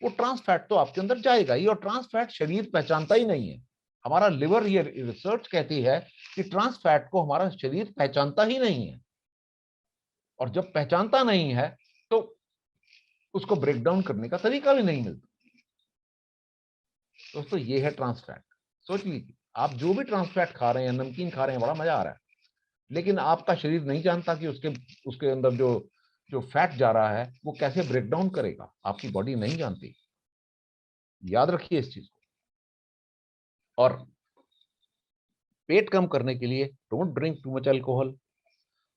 वो ट्रांस फैट तो आपके अंदर जाएगा ही। और ट्रांस फैट शरीर पहचानता ही नहीं है। हमारा लिवर, ये रिसर्च कहती है कि ट्रांस फैट को हमारा शरीर पहचानता ही नहीं है। और जब पहचानता नहीं है तो उसको ब्रेक डाउन करने का तरीका भी नहीं मिलता। दोस्तों ये है ट्रांस फैट। सोच लीजिए, आप जो भी ट्रांस फैट खा रहे हैं, नमकीन खा रहे हैं, बड़ा मजा आ रहा है, लेकिन आपका शरीर नहीं जानता कि उसके उसके अंदर जो जो फैट जा रहा है वो कैसे ब्रेक डाउन करेगा। आपकी बॉडी नहीं जानती। याद रखिए इस चीज को। और पेट कम करने के लिए don't drink too much alcohol,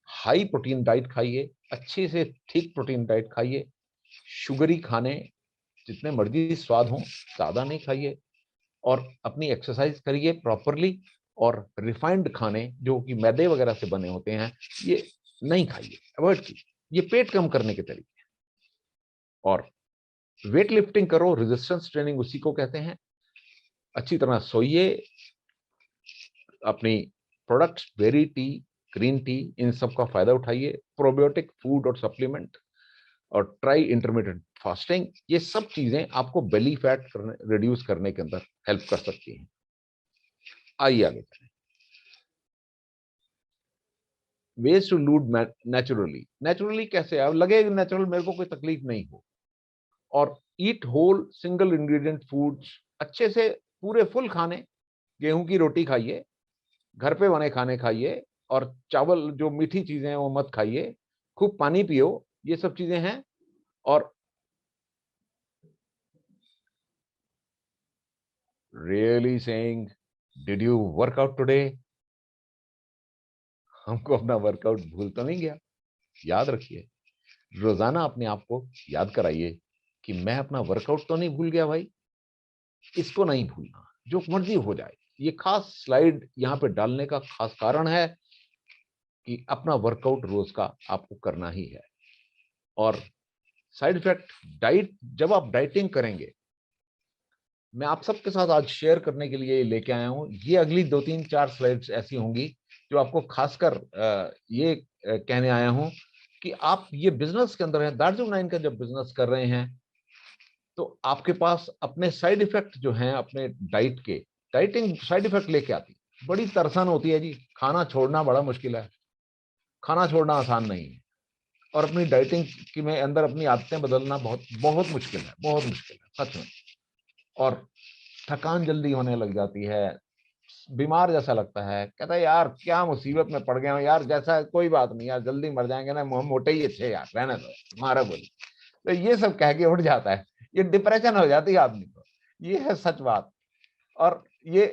high protein diet खाइए, अच्छे से थिक प्रोटीन डाइट खाइए, शुगरी खाने जितने मर्जी स्वाद हो ज्यादा नहीं खाइए, और अपनी एक्सरसाइज करिए प्रॉपरली। और रिफाइंड खाने जो कि मैदे वगैरह से बने होते हैं, ये नहीं खाइए, अवॉइड कीजिए। ये पेट कम करने के तरीके। और वेट लिफ्टिंग करो, रेजिस्टेंस ट्रेनिंग उसी को कहते हैं। अच्छी तरह सोइए, अपनी products berry tea, green tea, इन सब का फायदा उठाइए, प्रोबायोटिक फूड और सप्लीमेंट, और ट्राई इंटरमीडिएट फास्टिंग। ये सब चीजें आपको बेली फैट रिड्यूस करने के अंदर हेल्प कर सकती हैं। आइए आगे चलें। Ways to lose naturally. Naturally कैसे? अब लगे नेचुरल, मेरे को कोई तकलीफ नहीं हो। और ईट होल सिंगल इंग्रेडिएंट फूड्स, अच्छे से पूरे फुल खाने, गेहूं की रोटी खाइए, घर पे बने खाने खाइए, और चावल जो मीठी चीजें हैं वो मत खाइए, खूब पानी पियो, ये सब चीजें हैं। और really saying, did you workout today? हमको अपना वर्कआउट भूल तो नहीं गया? याद रखिए, रोजाना अपने आप को याद कराइए कि मैं अपना वर्कआउट तो नहीं भूल गया भाई। इसको नहीं भूलना, जो मर्जी हो जाए। ये खास स्लाइड यहाँ पे डालने का खास कारण है कि अपना वर्कआउट रोज का आपको करना ही है। और साइड इफेक्ट, डाइट, जब आप डाइटिंग करेंगे, मैं आप सबके साथ आज शेयर करने के लिए लेके आया हूं। ये अगली 2-3-4 स्लाइड्स ऐसी होंगी जो आपको खासकर ये कहने आया हूं कि आप ये बिजनेस के अंदर है, दार्जिलिंग का जब बिजनेस कर रहे हैं, तो आपके पास अपने साइड इफेक्ट जो हैं अपने डाइट के, डाइटिंग साइड इफेक्ट लेके आती है। बड़ी तरसान होती है जी, खाना छोड़ना बड़ा मुश्किल है, खाना छोड़ना आसान नहीं है। और अपनी डाइटिंग की में अंदर अपनी आदतें बदलना बहुत बहुत मुश्किल है, बहुत मुश्किल है सच में। और थकान जल्दी होने लग जाती है, बीमार जैसा लगता है, कहता है यार क्या मुसीबत में पड़ गया हूँ यार, जैसा कोई बात नहीं यार, जल्दी मर जाएंगे ना, हम मोटे ही अच्छे यार, रहने दो मारा बोली। तो ये सब कह के उठ जाता है, ये डिप्रेशन हो जाती है आदमी को। ये है सच बात। और ये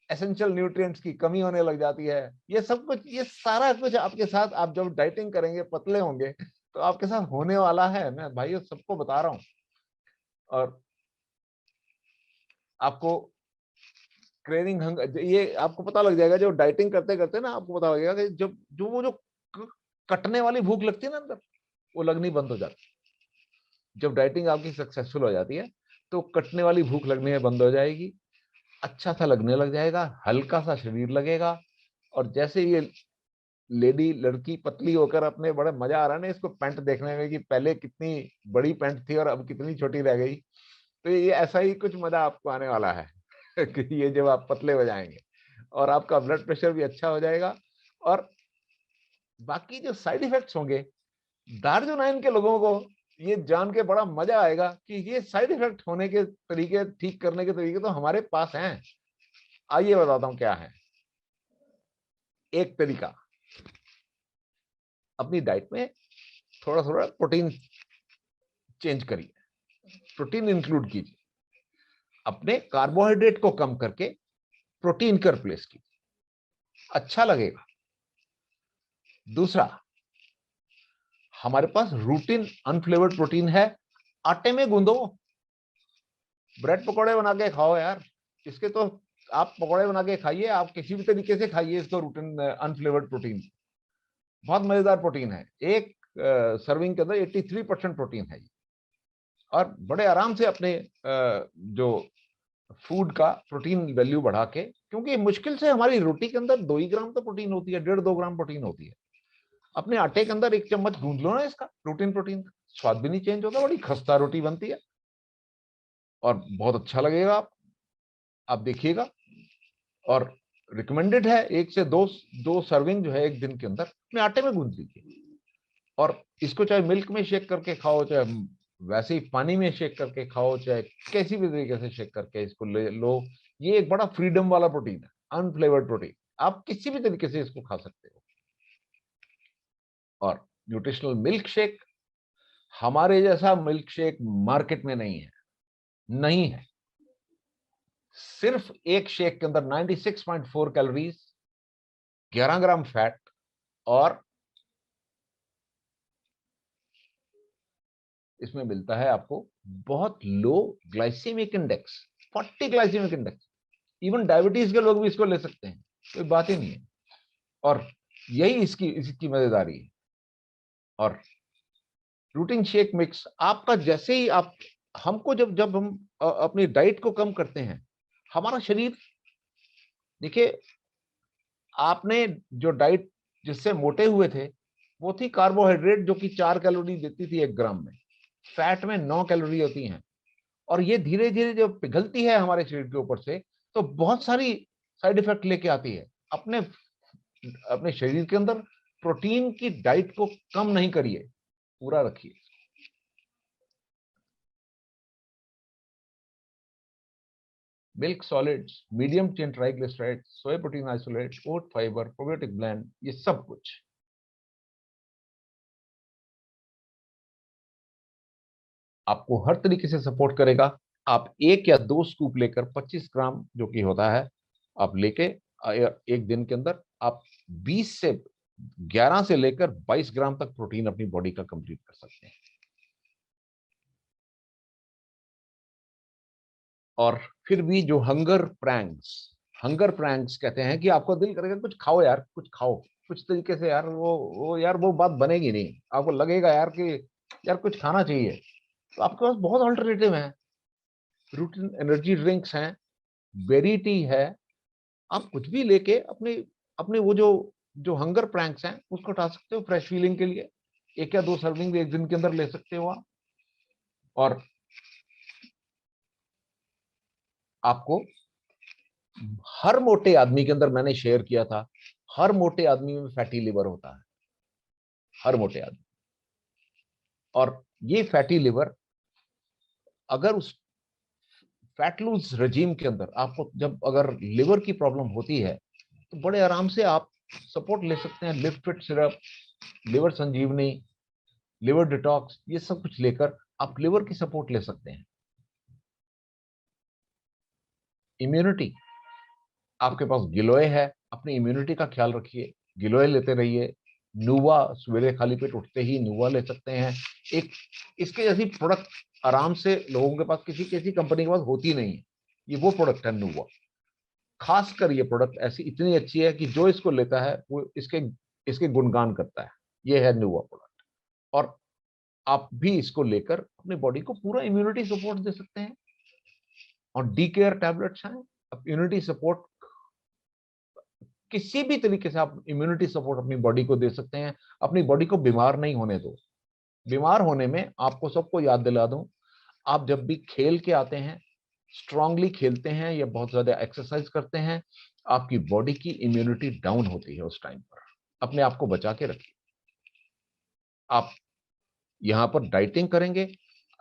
एसेंशियल न्यूट्रिएंट्स की कमी होने लग जाती है। ये सब कुछ, ये सारा कुछ आपके साथ, आप जब डाइटिंग करेंगे, पतले होंगे, तो आपके साथ होने वाला है। मैं भाइयों सबको बता रहा हूँ। और आपको क्रेविंग, ये आपको पता लग जाएगा जो डाइटिंग करते करते ना, आपको पता लगेगा कि जब जो वो जो कटने वाली भूख लगती है ना अंदर, वो लगनी बंद हो जाती है। जब डाइटिंग आपकी सक्सेसफुल हो जाती है तो कटने वाली भूख लगने बंद हो जाएगी, अच्छा सा लगने लग जाएगा, हल्का सा शरीर लगेगा। और जैसे ये लेडी लड़की पतली होकर, अपने बड़े मजा आ रहा है ना इसको पैंट देखने में कि पहले कितनी बड़ी पैंट थी और अब कितनी छोटी रह गई। तो ये ऐसा ही कुछ मजा आपको आने वाला है कि ये जब आप पतले हो जाएंगे, और आपका ब्लड प्रेशर भी अच्छा हो जाएगा। और बाकी जो साइड इफेक्ट्स होंगे, दार्जिलिंग के लोगों को ये जान के बड़ा मजा आएगा कि ये साइड इफेक्ट होने के तरीके, ठीक करने के तरीके तो हमारे पास हैं। आइए बताता हूं क्या है। एक तरीका, अपनी डाइट में थोड़ा थोड़ा प्रोटीन चेंज करिए, प्रोटीन इंक्लूड कीजिए, अपने कार्बोहाइड्रेट को कम करके प्रोटीन का रिप्लेस कीजिए, अच्छा लगेगा। दूसरा, हमारे पास रूटीन अनफ्लेवर्ड प्रोटीन है, आटे में गूंदो, ब्रेड पकौड़े बना के खाओ यार। इसके तो आप पकौड़े बना के खाइए, आप किसी भी तरीके से खाइए इसको, रूटीन अनफ्लेवर्ड प्रोटीन बहुत मजेदार प्रोटीन है। एक सर्विंग के अंदर 83% प्रोटीन है। और बड़े आराम से अपने जो फूड का प्रोटीन वैल्यू बढ़ा के, क्योंकि मुश्किल से हमारी रोटी के अंदर 2 ही ग्राम तो प्रोटीन होती है, 1.5-2 ग्राम प्रोटीन होती है। अपने आटे के अंदर 1 चम्मच गूंद लो ना इसका प्रोटीन, स्वाद भी नहीं चेंज होता, बड़ी खस्ता रोटी बनती है और बहुत अच्छा लगेगा। आप देखिएगा। और रिकमेंडेड है 1 से 2 सर्विंग जो है एक दिन के अंदर अपने आटे में गूंद लीजिए। और इसको चाहे मिल्क में शेक करके खाओ, चाहे वैसे ही पानी में शेक करके खाओ, चाहे कैसी भी तरीके से शेक करके इसको ले लो। ये एक बड़ा फ्रीडम वाला प्रोटीन है, अनफ्लेवर्ड प्रोटीन। आप किसी भी तरीके से इसको खा सकते हो। और न्यूट्रिशनल मिल्क शेक, हमारे जैसा मिल्क शेक मार्केट में नहीं है, नहीं है। सिर्फ एक शेक के अंदर 96.4 कैलोरीज, 11 ग्राम फैट और इसमें मिलता है आपको बहुत low glycemic index, 40 glycemic index. Even diabetes के लोग भी इसको ले सकते हैं, कोई बात ही नहीं है। और यही इसकी मजेदारी है। और प्रोटीन शेक मिक्स आपका, जैसे ही आप हमको जब जब हम अपनी डाइट को कम करते हैं, हमारा शरीर, देखिए आपने जो डाइट जिससे मोटे हुए थे वो थी कार्बोहाइड्रेट, जो कि 4 कैलोरी देती थी 1 ग्राम में, फैट में 9 कैलोरी होती हैं। और ये धीरे धीरे जब पिघलती है हमारे शरीर के ऊपर से, तो बहुत सारी साइड इफेक्ट लेके आती है। अपने अपने शरीर के अंदर प्रोटीन की डाइट को कम नहीं करिए, पूरा रखिए। Milk solids, medium chain triglyceride, soya protein isolate, oat fibre, probiotic blend, ये सब कुछ आपको हर तरीके से सपोर्ट करेगा। आप 1 या 2 स्कूप लेकर 25 ग्राम जो कि होता है, आप लेके एक दिन के अंदर आप 11 से लेकर 22 ग्राम तक प्रोटीन अपनी बॉडी का कंप्लीट कर सकते हैं। और फिर भी जो हंगर प्रैंक्स कहते हैं कि आपको दिल करेगा कुछ खाओ यार, कुछ खाओ कुछ तरीके से यार, वो यार वो बात बनेगी नहीं। आपको लगेगा यार कि यार कुछ खाना चाहिए, तो आपके पास बहुत अल्टरनेटिव है। रूटीन एनर्जी ड्रिंक्स हैं, बेरी टी है। आप कुछ भी लेके अपने अपने वो जो जो हंगर प्रैंक्स हैं उसको उठा सकते हो फ्रेश फीलिंग के लिए। 1 या 2 सर्विंग भी एक दिन के अंदर ले सकते हो आप। और आपको हर मोटे आदमी के अंदर, मैंने शेयर किया था, हर मोटे आदमी में फैटी लिवर होता है, हर मोटे आदमी। और ये फैटी लिवर, अगर उस फैट लूज रजीम के अंदर आपको जब अगर लिवर की प्रॉब्लम होती है, तो बड़े आराम से आप सपोर्ट ले सकते हैं। लिफ्ट फिट सिरप, लिवर संजीवनी, लिवर डिटॉक्स, ये सब कुछ लेकर आप लिवर की सपोर्ट ले सकते हैं। इम्यूनिटी, आपके पास गिलोय है, अपनी इम्यूनिटी का ख्याल रखिए, गिलोय लेते रहिए। नुवा, सवेरे खाली पेट उठते ही नुवा ले सकते हैं। एक इसके जैसी प्रोडक्ट आराम से लोगों के पास किसी किसी कंपनी के पास होती नहीं है। ये वो प्रोडक्ट है नुवा। खासकर ये प्रोडक्ट ऐसी इतनी अच्छी है कि जो इसको लेता है वो इसके इसके गुणगान करता है। ये है नुवा प्रोडक्ट। और आप भी इसको लेकर अपनी बॉडी को पूरा इम्यूनिटी सपोर्ट दे सकते हैं। और डी केयर टैबलेट्स हैं, इम्यूनिटी सपोर्ट, किसी भी तरीके से आप इम्यूनिटी सपोर्ट अपनी बॉडी को दे सकते हैं। अपनी बॉडी को बीमार नहीं होने दो। बीमार होने में आपको सबको याद दिला दूं, आप जब भी खेल के आते हैं, स्ट्रांगली खेलते हैं या बहुत ज्यादा एक्सरसाइज करते हैं, आपकी बॉडी की इम्यूनिटी डाउन होती है उस टाइम पर। अपने आप को बचा के रखिए। आप यहां पर डाइटिंग करेंगे,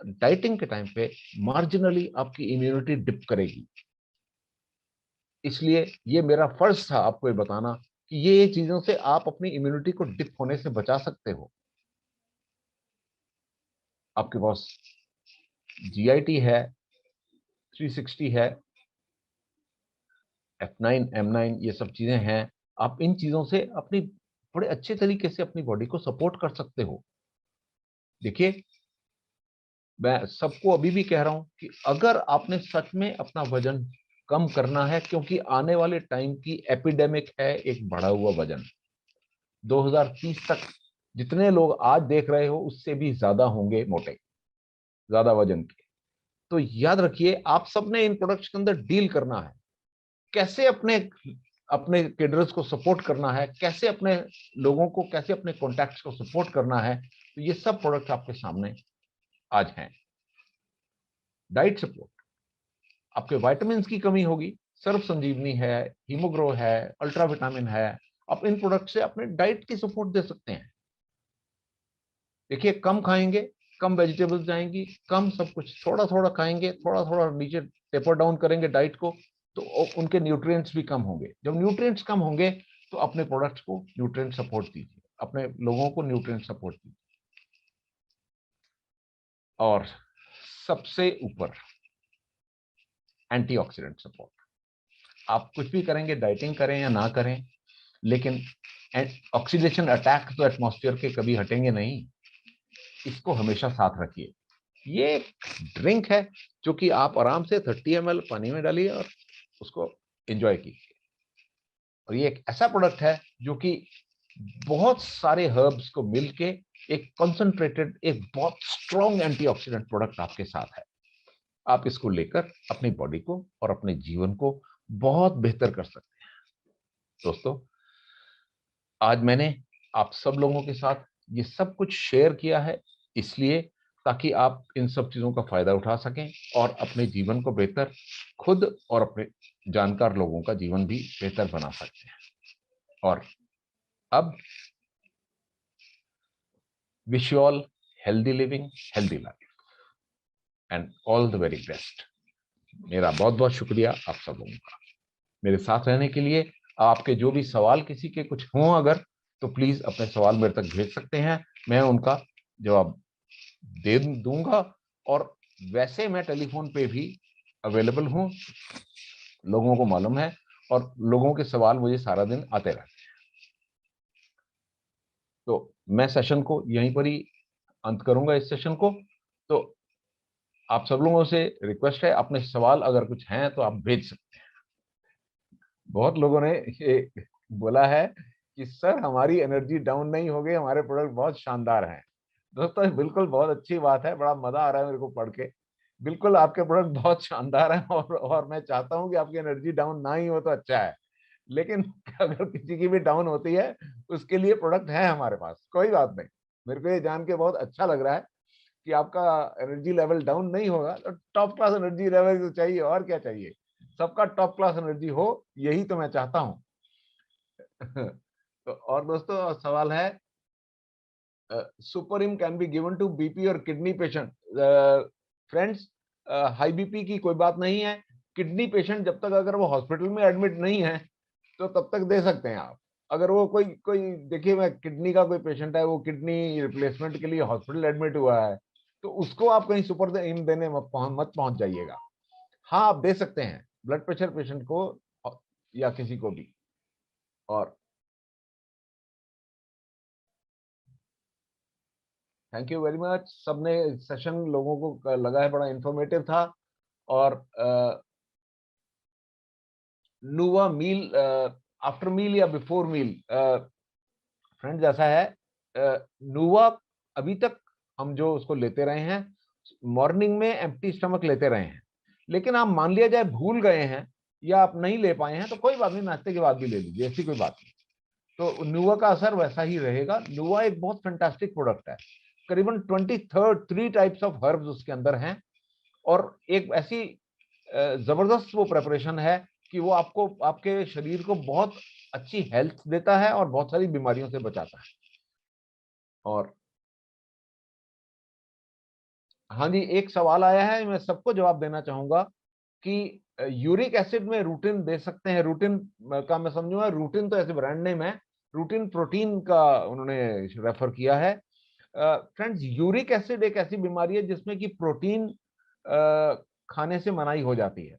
डाइटिंग के टाइम पे मार्जिनली आपकी इम्यूनिटी डिप करेगी। इसलिए ये मेरा फर्ज था आपको ये बताना कि ये चीजों से आप अपनी इम्यूनिटी को डिप होने से बचा सकते हो। आपके पास जीआईटी है, 360 है, F9 M9, ये सब चीजें हैं। आप इन चीजों से अपनी बड़े अच्छे तरीके से अपनी बॉडी को सपोर्ट कर सकते हो। देखिए, मैं सबको अभी भी कह रहा हूं कि अगर आपने सच में अपना वजन कम करना है, क्योंकि आने वाले टाइम की एपिडेमिक है एक बढ़ा हुआ वजन। 2030 तक जितने लोग आज देख रहे हो उससे भी ज्यादा होंगे मोटे। ज्यादा वजन के। तो याद रखिए आप सबने इन प्रोडक्ट्स के अंदर डील करना है, कैसे अपने अपने केडर्स को सपोर्ट करना है, कैसे अपने लोगों को, कैसे अपने कॉन्टैक्ट्स को सपोर्ट करना है। तो ये सब प्रोडक्ट आपके सामने आज हैं। डाइट सपोर्ट, आपके विटामिन की कमी होगी, सर्व संजीवनी है, हीमोग्रो है, अल्ट्रा विटामिन है, आप इन प्रोडक्ट से अपने डाइट की सपोर्ट दे सकते हैं। देखिए कम खाएंगे, कम वेजिटेबल्स जाएंगी, कम सब कुछ, थोड़ा थोड़ा खाएंगे, थोड़ा थोड़ा नीचे टेपर डाउन करेंगे डाइट को, तो उनके न्यूट्रिएंट्स भी कम होंगे। जब न्यूट्रिएंट्स कम होंगे तो अपने प्रोडक्ट्स को न्यूट्रिएंट सपोर्ट दीजिए, अपने लोगों को न्यूट्रिएंट सपोर्ट दीजिए। और सबसे ऊपर एंटीऑक्सीडेंट सपोर्ट। आप कुछ भी करेंगे, डाइटिंग करें या ना करें, लेकिन ऑक्सीडेशन अटैक तो एटमॉस्फेयर के कभी हटेंगे नहीं, इसको हमेशा साथ रखिए। ये एक ड्रिंक है जो कि आप आराम से 30 ml पानी में डालिए और उसको एंजॉय कीजिए। और ये एक ऐसा प्रोडक्ट है जो कि बहुत सारे हर्ब्स को मिलके एक कंसंट्रेटेड, एक बहुत स्ट्रॉन्ग एंटीऑक्सीडेंट प्रोडक्ट आपके साथ है। आप इसको लेकर अपनी बॉडी को और अपने जीवन को बहुत बेहतर कर सकते हैं। दोस्तों, आज मैंने आप सब लोगों के साथ ये सब कुछ शेयर किया है इसलिए ताकि आप इन सब चीजों का फायदा उठा सकें और अपने जीवन को बेहतर, खुद और अपने जानकार लोगों का जीवन भी बेहतर बना सकते हैं। और अब wish you all healthy living, healthy life and all the very best. मेरा बहुत बहुत शुक्रिया आप सब लोगों का मेरे साथ रहने के लिए। आपके जो भी सवाल किसी के कुछ हों अगर, तो प्लीज अपने सवाल मेरे तक भेज सकते हैं, मैं उनका जवाब दे दूंगा। और वैसे मैं टेलीफोन पे भी अवेलेबल हूं, लोगों को मालूम है, और लोगों के सवाल मुझे सारा दिन आते रहते हैं। तो मैं सेशन को यहीं पर ही अंत करूंगा, इस सेशन को। तो आप सब लोगों से रिक्वेस्ट है, अपने सवाल अगर कुछ हैं तो आप भेज सकते हैं। बहुत लोगों ने ये बोला है कि सर हमारी एनर्जी डाउन नहीं हो गई, हमारे प्रोडक्ट बहुत शानदार हैं। दोस्तों बिल्कुल बहुत अच्छी बात है, बड़ा मजा आ रहा है मेरे को पढ़ के। बिल्कुल आपके प्रोडक्ट बहुत शानदार हैं, और मैं चाहता हूं कि आपकी एनर्जी डाउन ना ही हो तो अच्छा है। लेकिन अगर किसी की भी डाउन होती है, उसके लिए प्रोडक्ट है हमारे पास, कोई बात नहीं। मेरे को ये जान के बहुत अच्छा लग रहा है कि आपका एनर्जी लेवल डाउन नहीं होगा। तो टॉप क्लास एनर्जी लेवल तो चाहिए, और क्या चाहिए, सबका टॉप क्लास एनर्जी हो, यही तो मैं चाहता हूं। तो और दोस्तों सवाल है, super can be given to BP और kidney patient. Friends, high BP की कोई बात नहीं है। किडनी पेशेंट जब तक अगर वो हॉस्पिटल में एडमिट नहीं है तो तब तक दे सकते हैं आप। अगर वो कोई कोई देखिए, मैं किडनी का कोई पेशेंट है, वो किडनी रिप्लेसमेंट के लिए हॉस्पिटल एडमिट हुआ है, तो उसको आप कहीं सुपर देने मत पहुंच जाइएगा। हाँ आप दे सकते हैं ब्लड प्रेशर पेशेंट को या किसी को भी। और थैंक यू वेरी मच, सबने सेशन लोगों को लगा है बड़ा इंफॉर्मेटिव था। और नुवा मील, आफ्टर मील या बिफोर मील, फ्रेंड्स ऐसा है, नुवा अभी तक हम जो उसको लेते रहे हैं, मॉर्निंग में एम्प्टी स्टमक लेते रहे हैं। लेकिन आप मान लिया जाए भूल गए हैं या आप नहीं ले पाए हैं, तो कोई बात नहीं, नाश्ते के बाद भी ले लीजिए, ऐसी कोई बात नहीं। तो नुवा का असर वैसा ही रहेगा। नुवा एक बहुत फैंटास्टिक प्रोडक्ट है, करीबन 23 टाइप्स ऑफ हर्ब्स उसके अंदर हैं। और एक ऐसी जबरदस्त वो प्रेपरेशन है कि वो आपको, आपके शरीर को बहुत अच्छी हेल्थ देता है और बहुत सारी बीमारियों से बचाता है। और हाँ जी, एक सवाल आया है, मैं सबको जवाब देना चाहूंगा कि यूरिक एसिड में रूटिन दे सकते हैं। रूटिन का मैं समझूंगा, रूटिन तो ऐसे ब्रांड नेम है, रूटिन प्रोटीन का उन्होंने रेफर किया है। फ्रेंड्स, यूरिक एसिड एक ऐसी बीमारी है जिसमें कि प्रोटीन खाने से मनाही हो जाती है।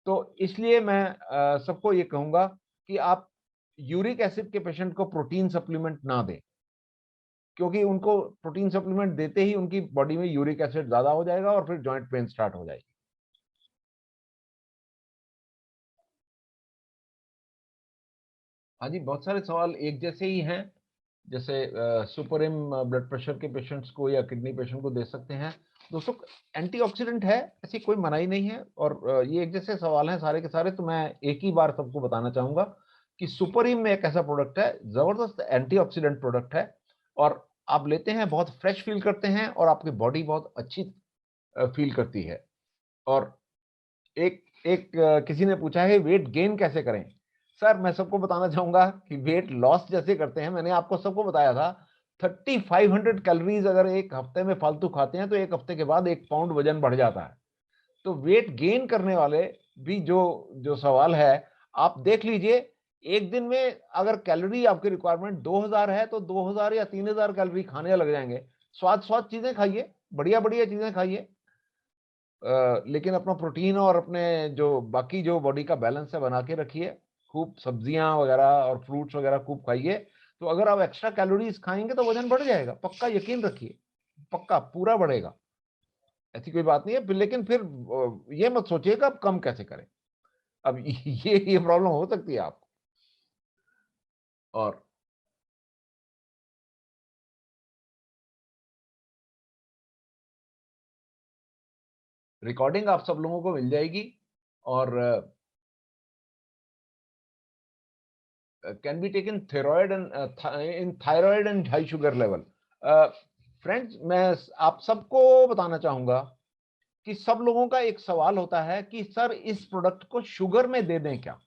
तो इसलिए मैं सबको ये कहूंगा कि आप यूरिक एसिड के पेशेंट को प्रोटीन सप्लीमेंट ना दें, क्योंकि उनको प्रोटीन सप्लीमेंट देते ही उनकी बॉडी में यूरिक एसिड ज्यादा हो जाएगा और फिर जॉइंट पेन स्टार्ट हो जाएगी। हाँ जी, बहुत सारे सवाल एक जैसे ही हैं। जैसे सुपरिम ब्लड प्रेशर के पेशेंट्स को या किडनी पेशेंट को दे सकते हैं। दोस्तों, एंटीऑक्सीडेंट है, ऐसी कोई मनाही नहीं है। और ये एक जैसे सवाल हैं सारे के सारे, तो मैं एक ही बार सबको बताना चाहूंगा कि सुपरिम में एक ऐसा प्रोडक्ट है, जबरदस्त एंटीऑक्सीडेंट प्रोडक्ट है, और आप लेते हैं बहुत फ्रेश फील करते हैं और आपकी बॉडी बहुत अच्छी फील करती है। और एक एक किसी ने पूछा है वेट गेन कैसे करें। सर, मैं सबको बताना चाहूंगा कि वेट लॉस जैसे करते हैं, मैंने आपको सबको बताया था 3500 कैलोरीज अगर एक हफ्ते में फालतू खाते हैं तो एक हफ्ते के बाद 1 पाउंड वजन बढ़ जाता है। तो वेट गेन करने वाले भी जो जो सवाल है, आप देख लीजिए, एक दिन में अगर कैलोरी आपकी रिक्वायरमेंट 2000 है तो 2000 या 3000 कैलोरी खाने लग जाएंगे। स्वाद स्वाद चीजें खाइए, बढ़िया बढ़िया चीजें खाइए, लेकिन अपना प्रोटीन और अपने जो बाकी जो बॉडी का बैलेंस है बना के रखिए। खूब सब्जियां वगैरह और फ्रूट्स वगैरह खूब खाइए। तो अगर आप एक्स्ट्रा कैलोरीज खाएंगे तो वजन बढ़ जाएगा, पक्का यकीन रखिए, पक्का पूरा बढ़ेगा। ऐसी कोई बात नहीं है। लेकिन फिर ये मत सोचिएगा अब कम कैसे करें। अब ये प्रॉब्लम हो सकती है आपको। और रिकॉर्डिंग आप सब लोगों को मिल जाएगी। और can be taken thyroid and in thyroid and high sugar level. Friends, मैं आप सबको बताना चाहूंगा कि सब लोगों का एक सवाल होता है कि सर इस प्रोडक्ट को शुगर में दे दें क्या।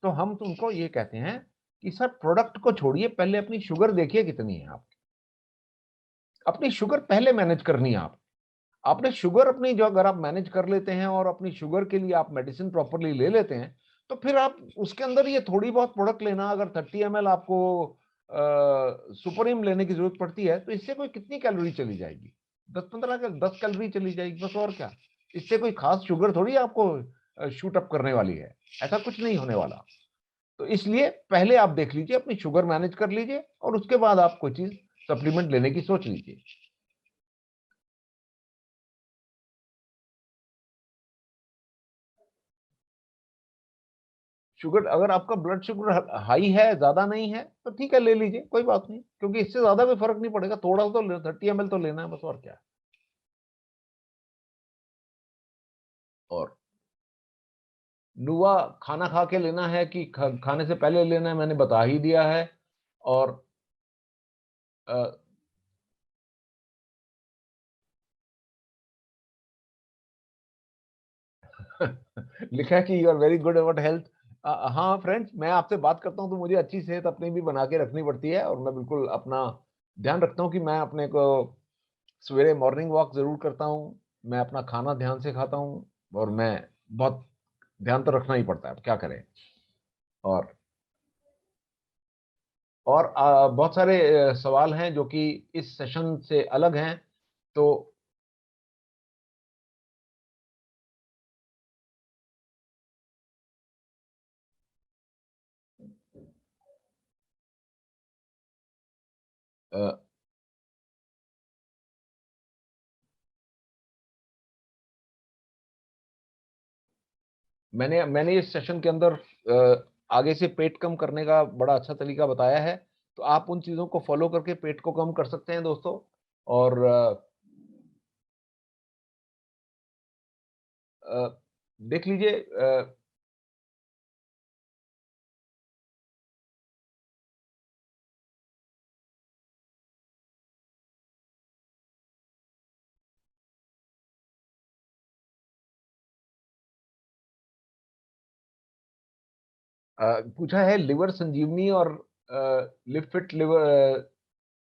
तो हम तो उनको ये कहते हैं कि सर प्रोडक्ट को छोड़िए, पहले अपनी शुगर देखिए कितनी है। आप अपनी शुगर पहले मैनेज करनी है। आप आपने शुगर अपनी जो अगर आप मैनेज कर लेते हैं और अपनी शुगर के लिए आप मेडिसिन प्रॉपरली ले लेते हैं, तो फिर आप उसके अंदर ये थोड़ी बहुत प्रोडक्ट लेना, अगर 30 ml आपको सुपरहीम लेने की जरूरत पड़ती है तो इससे कोई कितनी कैलोरी चली जाएगी, 10 कैलोरी चली जाएगी बस, और क्या। इससे कोई खास शुगर थोड़ी आपको शूट अप करने वाली है, ऐसा कुछ नहीं होने वाला। तो इसलिए पहले आप देख लीजिए, अपनी शुगर मैनेज कर लीजिए और उसके बाद आप कोई चीज सप्लीमेंट लेने की सोच लीजिए। शुगर, अगर आपका ब्लड शुगर हाई है, ज्यादा नहीं है, तो ठीक है ले लीजिए, कोई बात नहीं, क्योंकि इससे ज्यादा कोई फर्क नहीं पड़ेगा। थोड़ा सा तो 30 ml तो लेना है बस, और क्या है। और नुआ खाना खा के लेना है कि खाने से पहले लेना है, मैंने बता ही दिया है। और अ, लिखा है कि you are very good about health. हाँ फ्रेंड्स, मैं आपसे बात करता हूँ तो मुझे अच्छी सेहत अपनी भी बना के रखनी पड़ती है, और मैं बिल्कुल अपना ध्यान रखता हूँ कि मैं अपने को सवेरे मॉर्निंग वॉक जरूर करता हूँ, मैं अपना खाना ध्यान से खाता हूँ, और मैं बहुत ध्यान तो रखना ही पड़ता है, अब क्या करें। और बहुत सारे सवाल हैं जो कि इस सेशन से अलग हैं। तो अ, मैंने मैंने इस सेशन के अंदर आगे से पेट कम करने का बड़ा अच्छा तरीका बताया है। तो आप उन चीजों को फॉलो करके पेट को कम कर सकते हैं दोस्तों। और देख लीजिए, पूछा है लिवर संजीवनी और लिफिट लिवर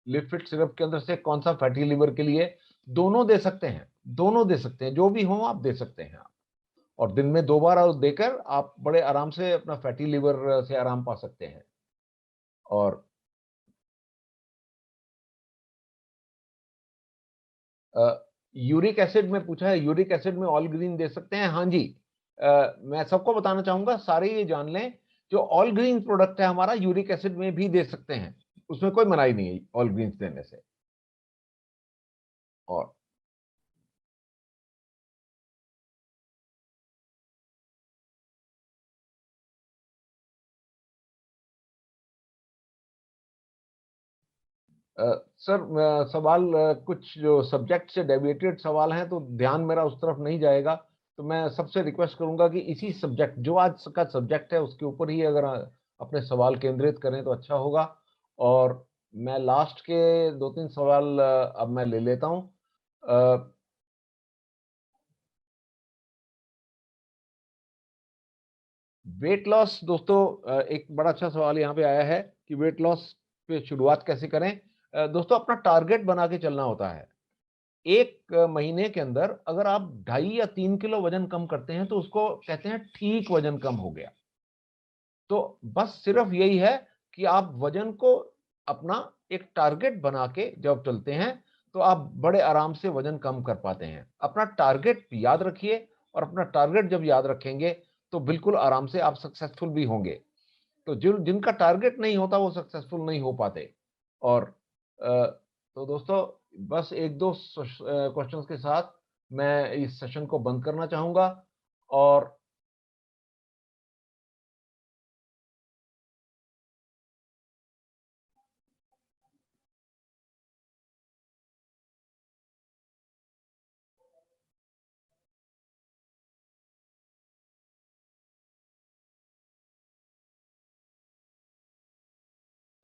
लिफिट सिरप के अंदर से कौन सा फैटी लिवर के लिए। दोनों दे सकते हैं, दोनों दे सकते हैं, जो भी हो आप दे सकते हैं आप। और दिन में 2 बार और देकर आप बड़े आराम से अपना फैटी लिवर से आराम पा सकते हैं। और यूरिक एसिड में पूछा है, यूरिक एसिड में ऑल ग्रीन दे सकते हैं, हाँ जी। मैं सबको बताना चाहूंगा, सारे ये जान लें, जो ऑल ग्रीन प्रोडक्ट है हमारा, यूरिक एसिड में भी दे सकते हैं, उसमें कोई मनाही नहीं है ऑल ग्रीन देने से। और सर सवाल कुछ जो सब्जेक्ट से डेविएटेड सवाल हैं तो ध्यान मेरा उस तरफ नहीं जाएगा, तो मैं सबसे रिक्वेस्ट करूंगा कि इसी सब्जेक्ट जो आज का सब्जेक्ट है उसके ऊपर ही अगर अपने सवाल केंद्रित करें तो अच्छा होगा। और मैं लास्ट के 2-3 सवाल अब मैं ले लेता हूं। वेट लॉस दोस्तों, एक बड़ा अच्छा सवाल यहाँ पे आया है कि वेट लॉस पे शुरुआत कैसे करें। दोस्तों अपना टारगेट बना के चलना होता है। एक महीने के अंदर अगर आप 2.5 या 3 किलो वजन कम करते हैं तो उसको कहते हैं ठीक वजन कम हो गया। तो बस सिर्फ यही है कि आप वजन को अपना एक टारगेट बना के जब चलते हैं तो आप बड़े आराम से वजन कम कर पाते हैं। अपना टारगेट याद रखिए और अपना टारगेट जब याद रखेंगे तो बिल्कुल आराम से आप सक्सेसफुल भी होंगे। तो जिनका टारगेट नहीं होता वो सक्सेसफुल नहीं हो पाते। और तो दोस्तों बस 1-2 क्वेश्चंस के साथ मैं इस सेशन को बंद करना चाहूंगा। और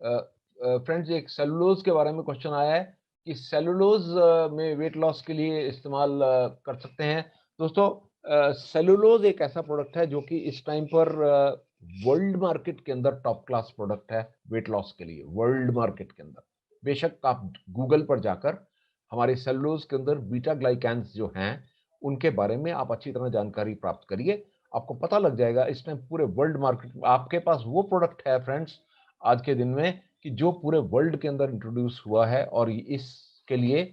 फ्रेंड्स एक सेलुलोज के बारे में क्वेश्चन आया है कि सेलुलोज में वेट लॉस के लिए इस्तेमाल कर सकते हैं। दोस्तों सेलुलोज एक ऐसा प्रोडक्ट है जो कि इस टाइम पर वर्ल्ड मार्केट के अंदर टॉप क्लास प्रोडक्ट है वेट लॉस के लिए, वर्ल्ड मार्केट के अंदर। बेशक आप गूगल पर जाकर हमारे सेलुलोज के अंदर बीटा ग्लाइकैन्स जो हैं उनके बारे में आप अच्छी तरह जानकारी प्राप्त करिए। आपको पता लग जाएगा इस टाइम पूरे वर्ल्ड मार्केट में आपके पास वो प्रोडक्ट है फ्रेंड्स आज के दिन में कि जो पूरे वर्ल्ड के अंदर इंट्रोड्यूस हुआ है। और इसके लिए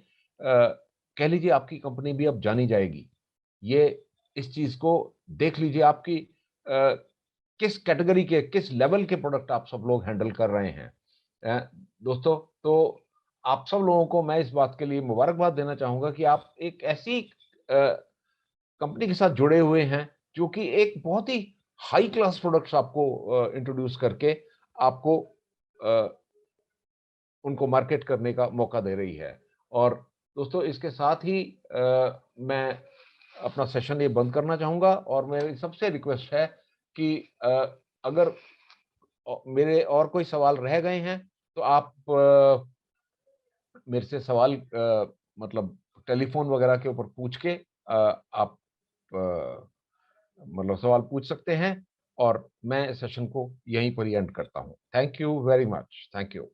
कह लीजिए आपकी कंपनी भी अब जानी जाएगी। ये इस चीज को देख लीजिए आपकी किस कैटेगरी के किस लेवल के प्रोडक्ट आप सब लोग हैंडल कर रहे हैं। दोस्तों तो आप सब लोगों को मैं इस बात के लिए मुबारकबाद देना चाहूंगा कि आप एक ऐसी कंपनी के साथ जुड़े हुए हैं जो कि एक बहुत ही हाई क्लास प्रोडक्ट्स आपको इंट्रोड्यूस करके आपको उनको मार्केट करने का मौका दे रही है। और दोस्तों इसके साथ ही मैं अपना सेशन ये बंद करना चाहूंगा और मेरी सबसे रिक्वेस्ट है कि अगर मेरे और कोई सवाल रह गए हैं तो आप मेरे से सवाल मतलब टेलीफोन वगैरह के ऊपर पूछ के आप मतलब सवाल पूछ सकते हैं और मैं सेशन को यहीं पर ही एंड करता हूं। Thank you very much. Thank you.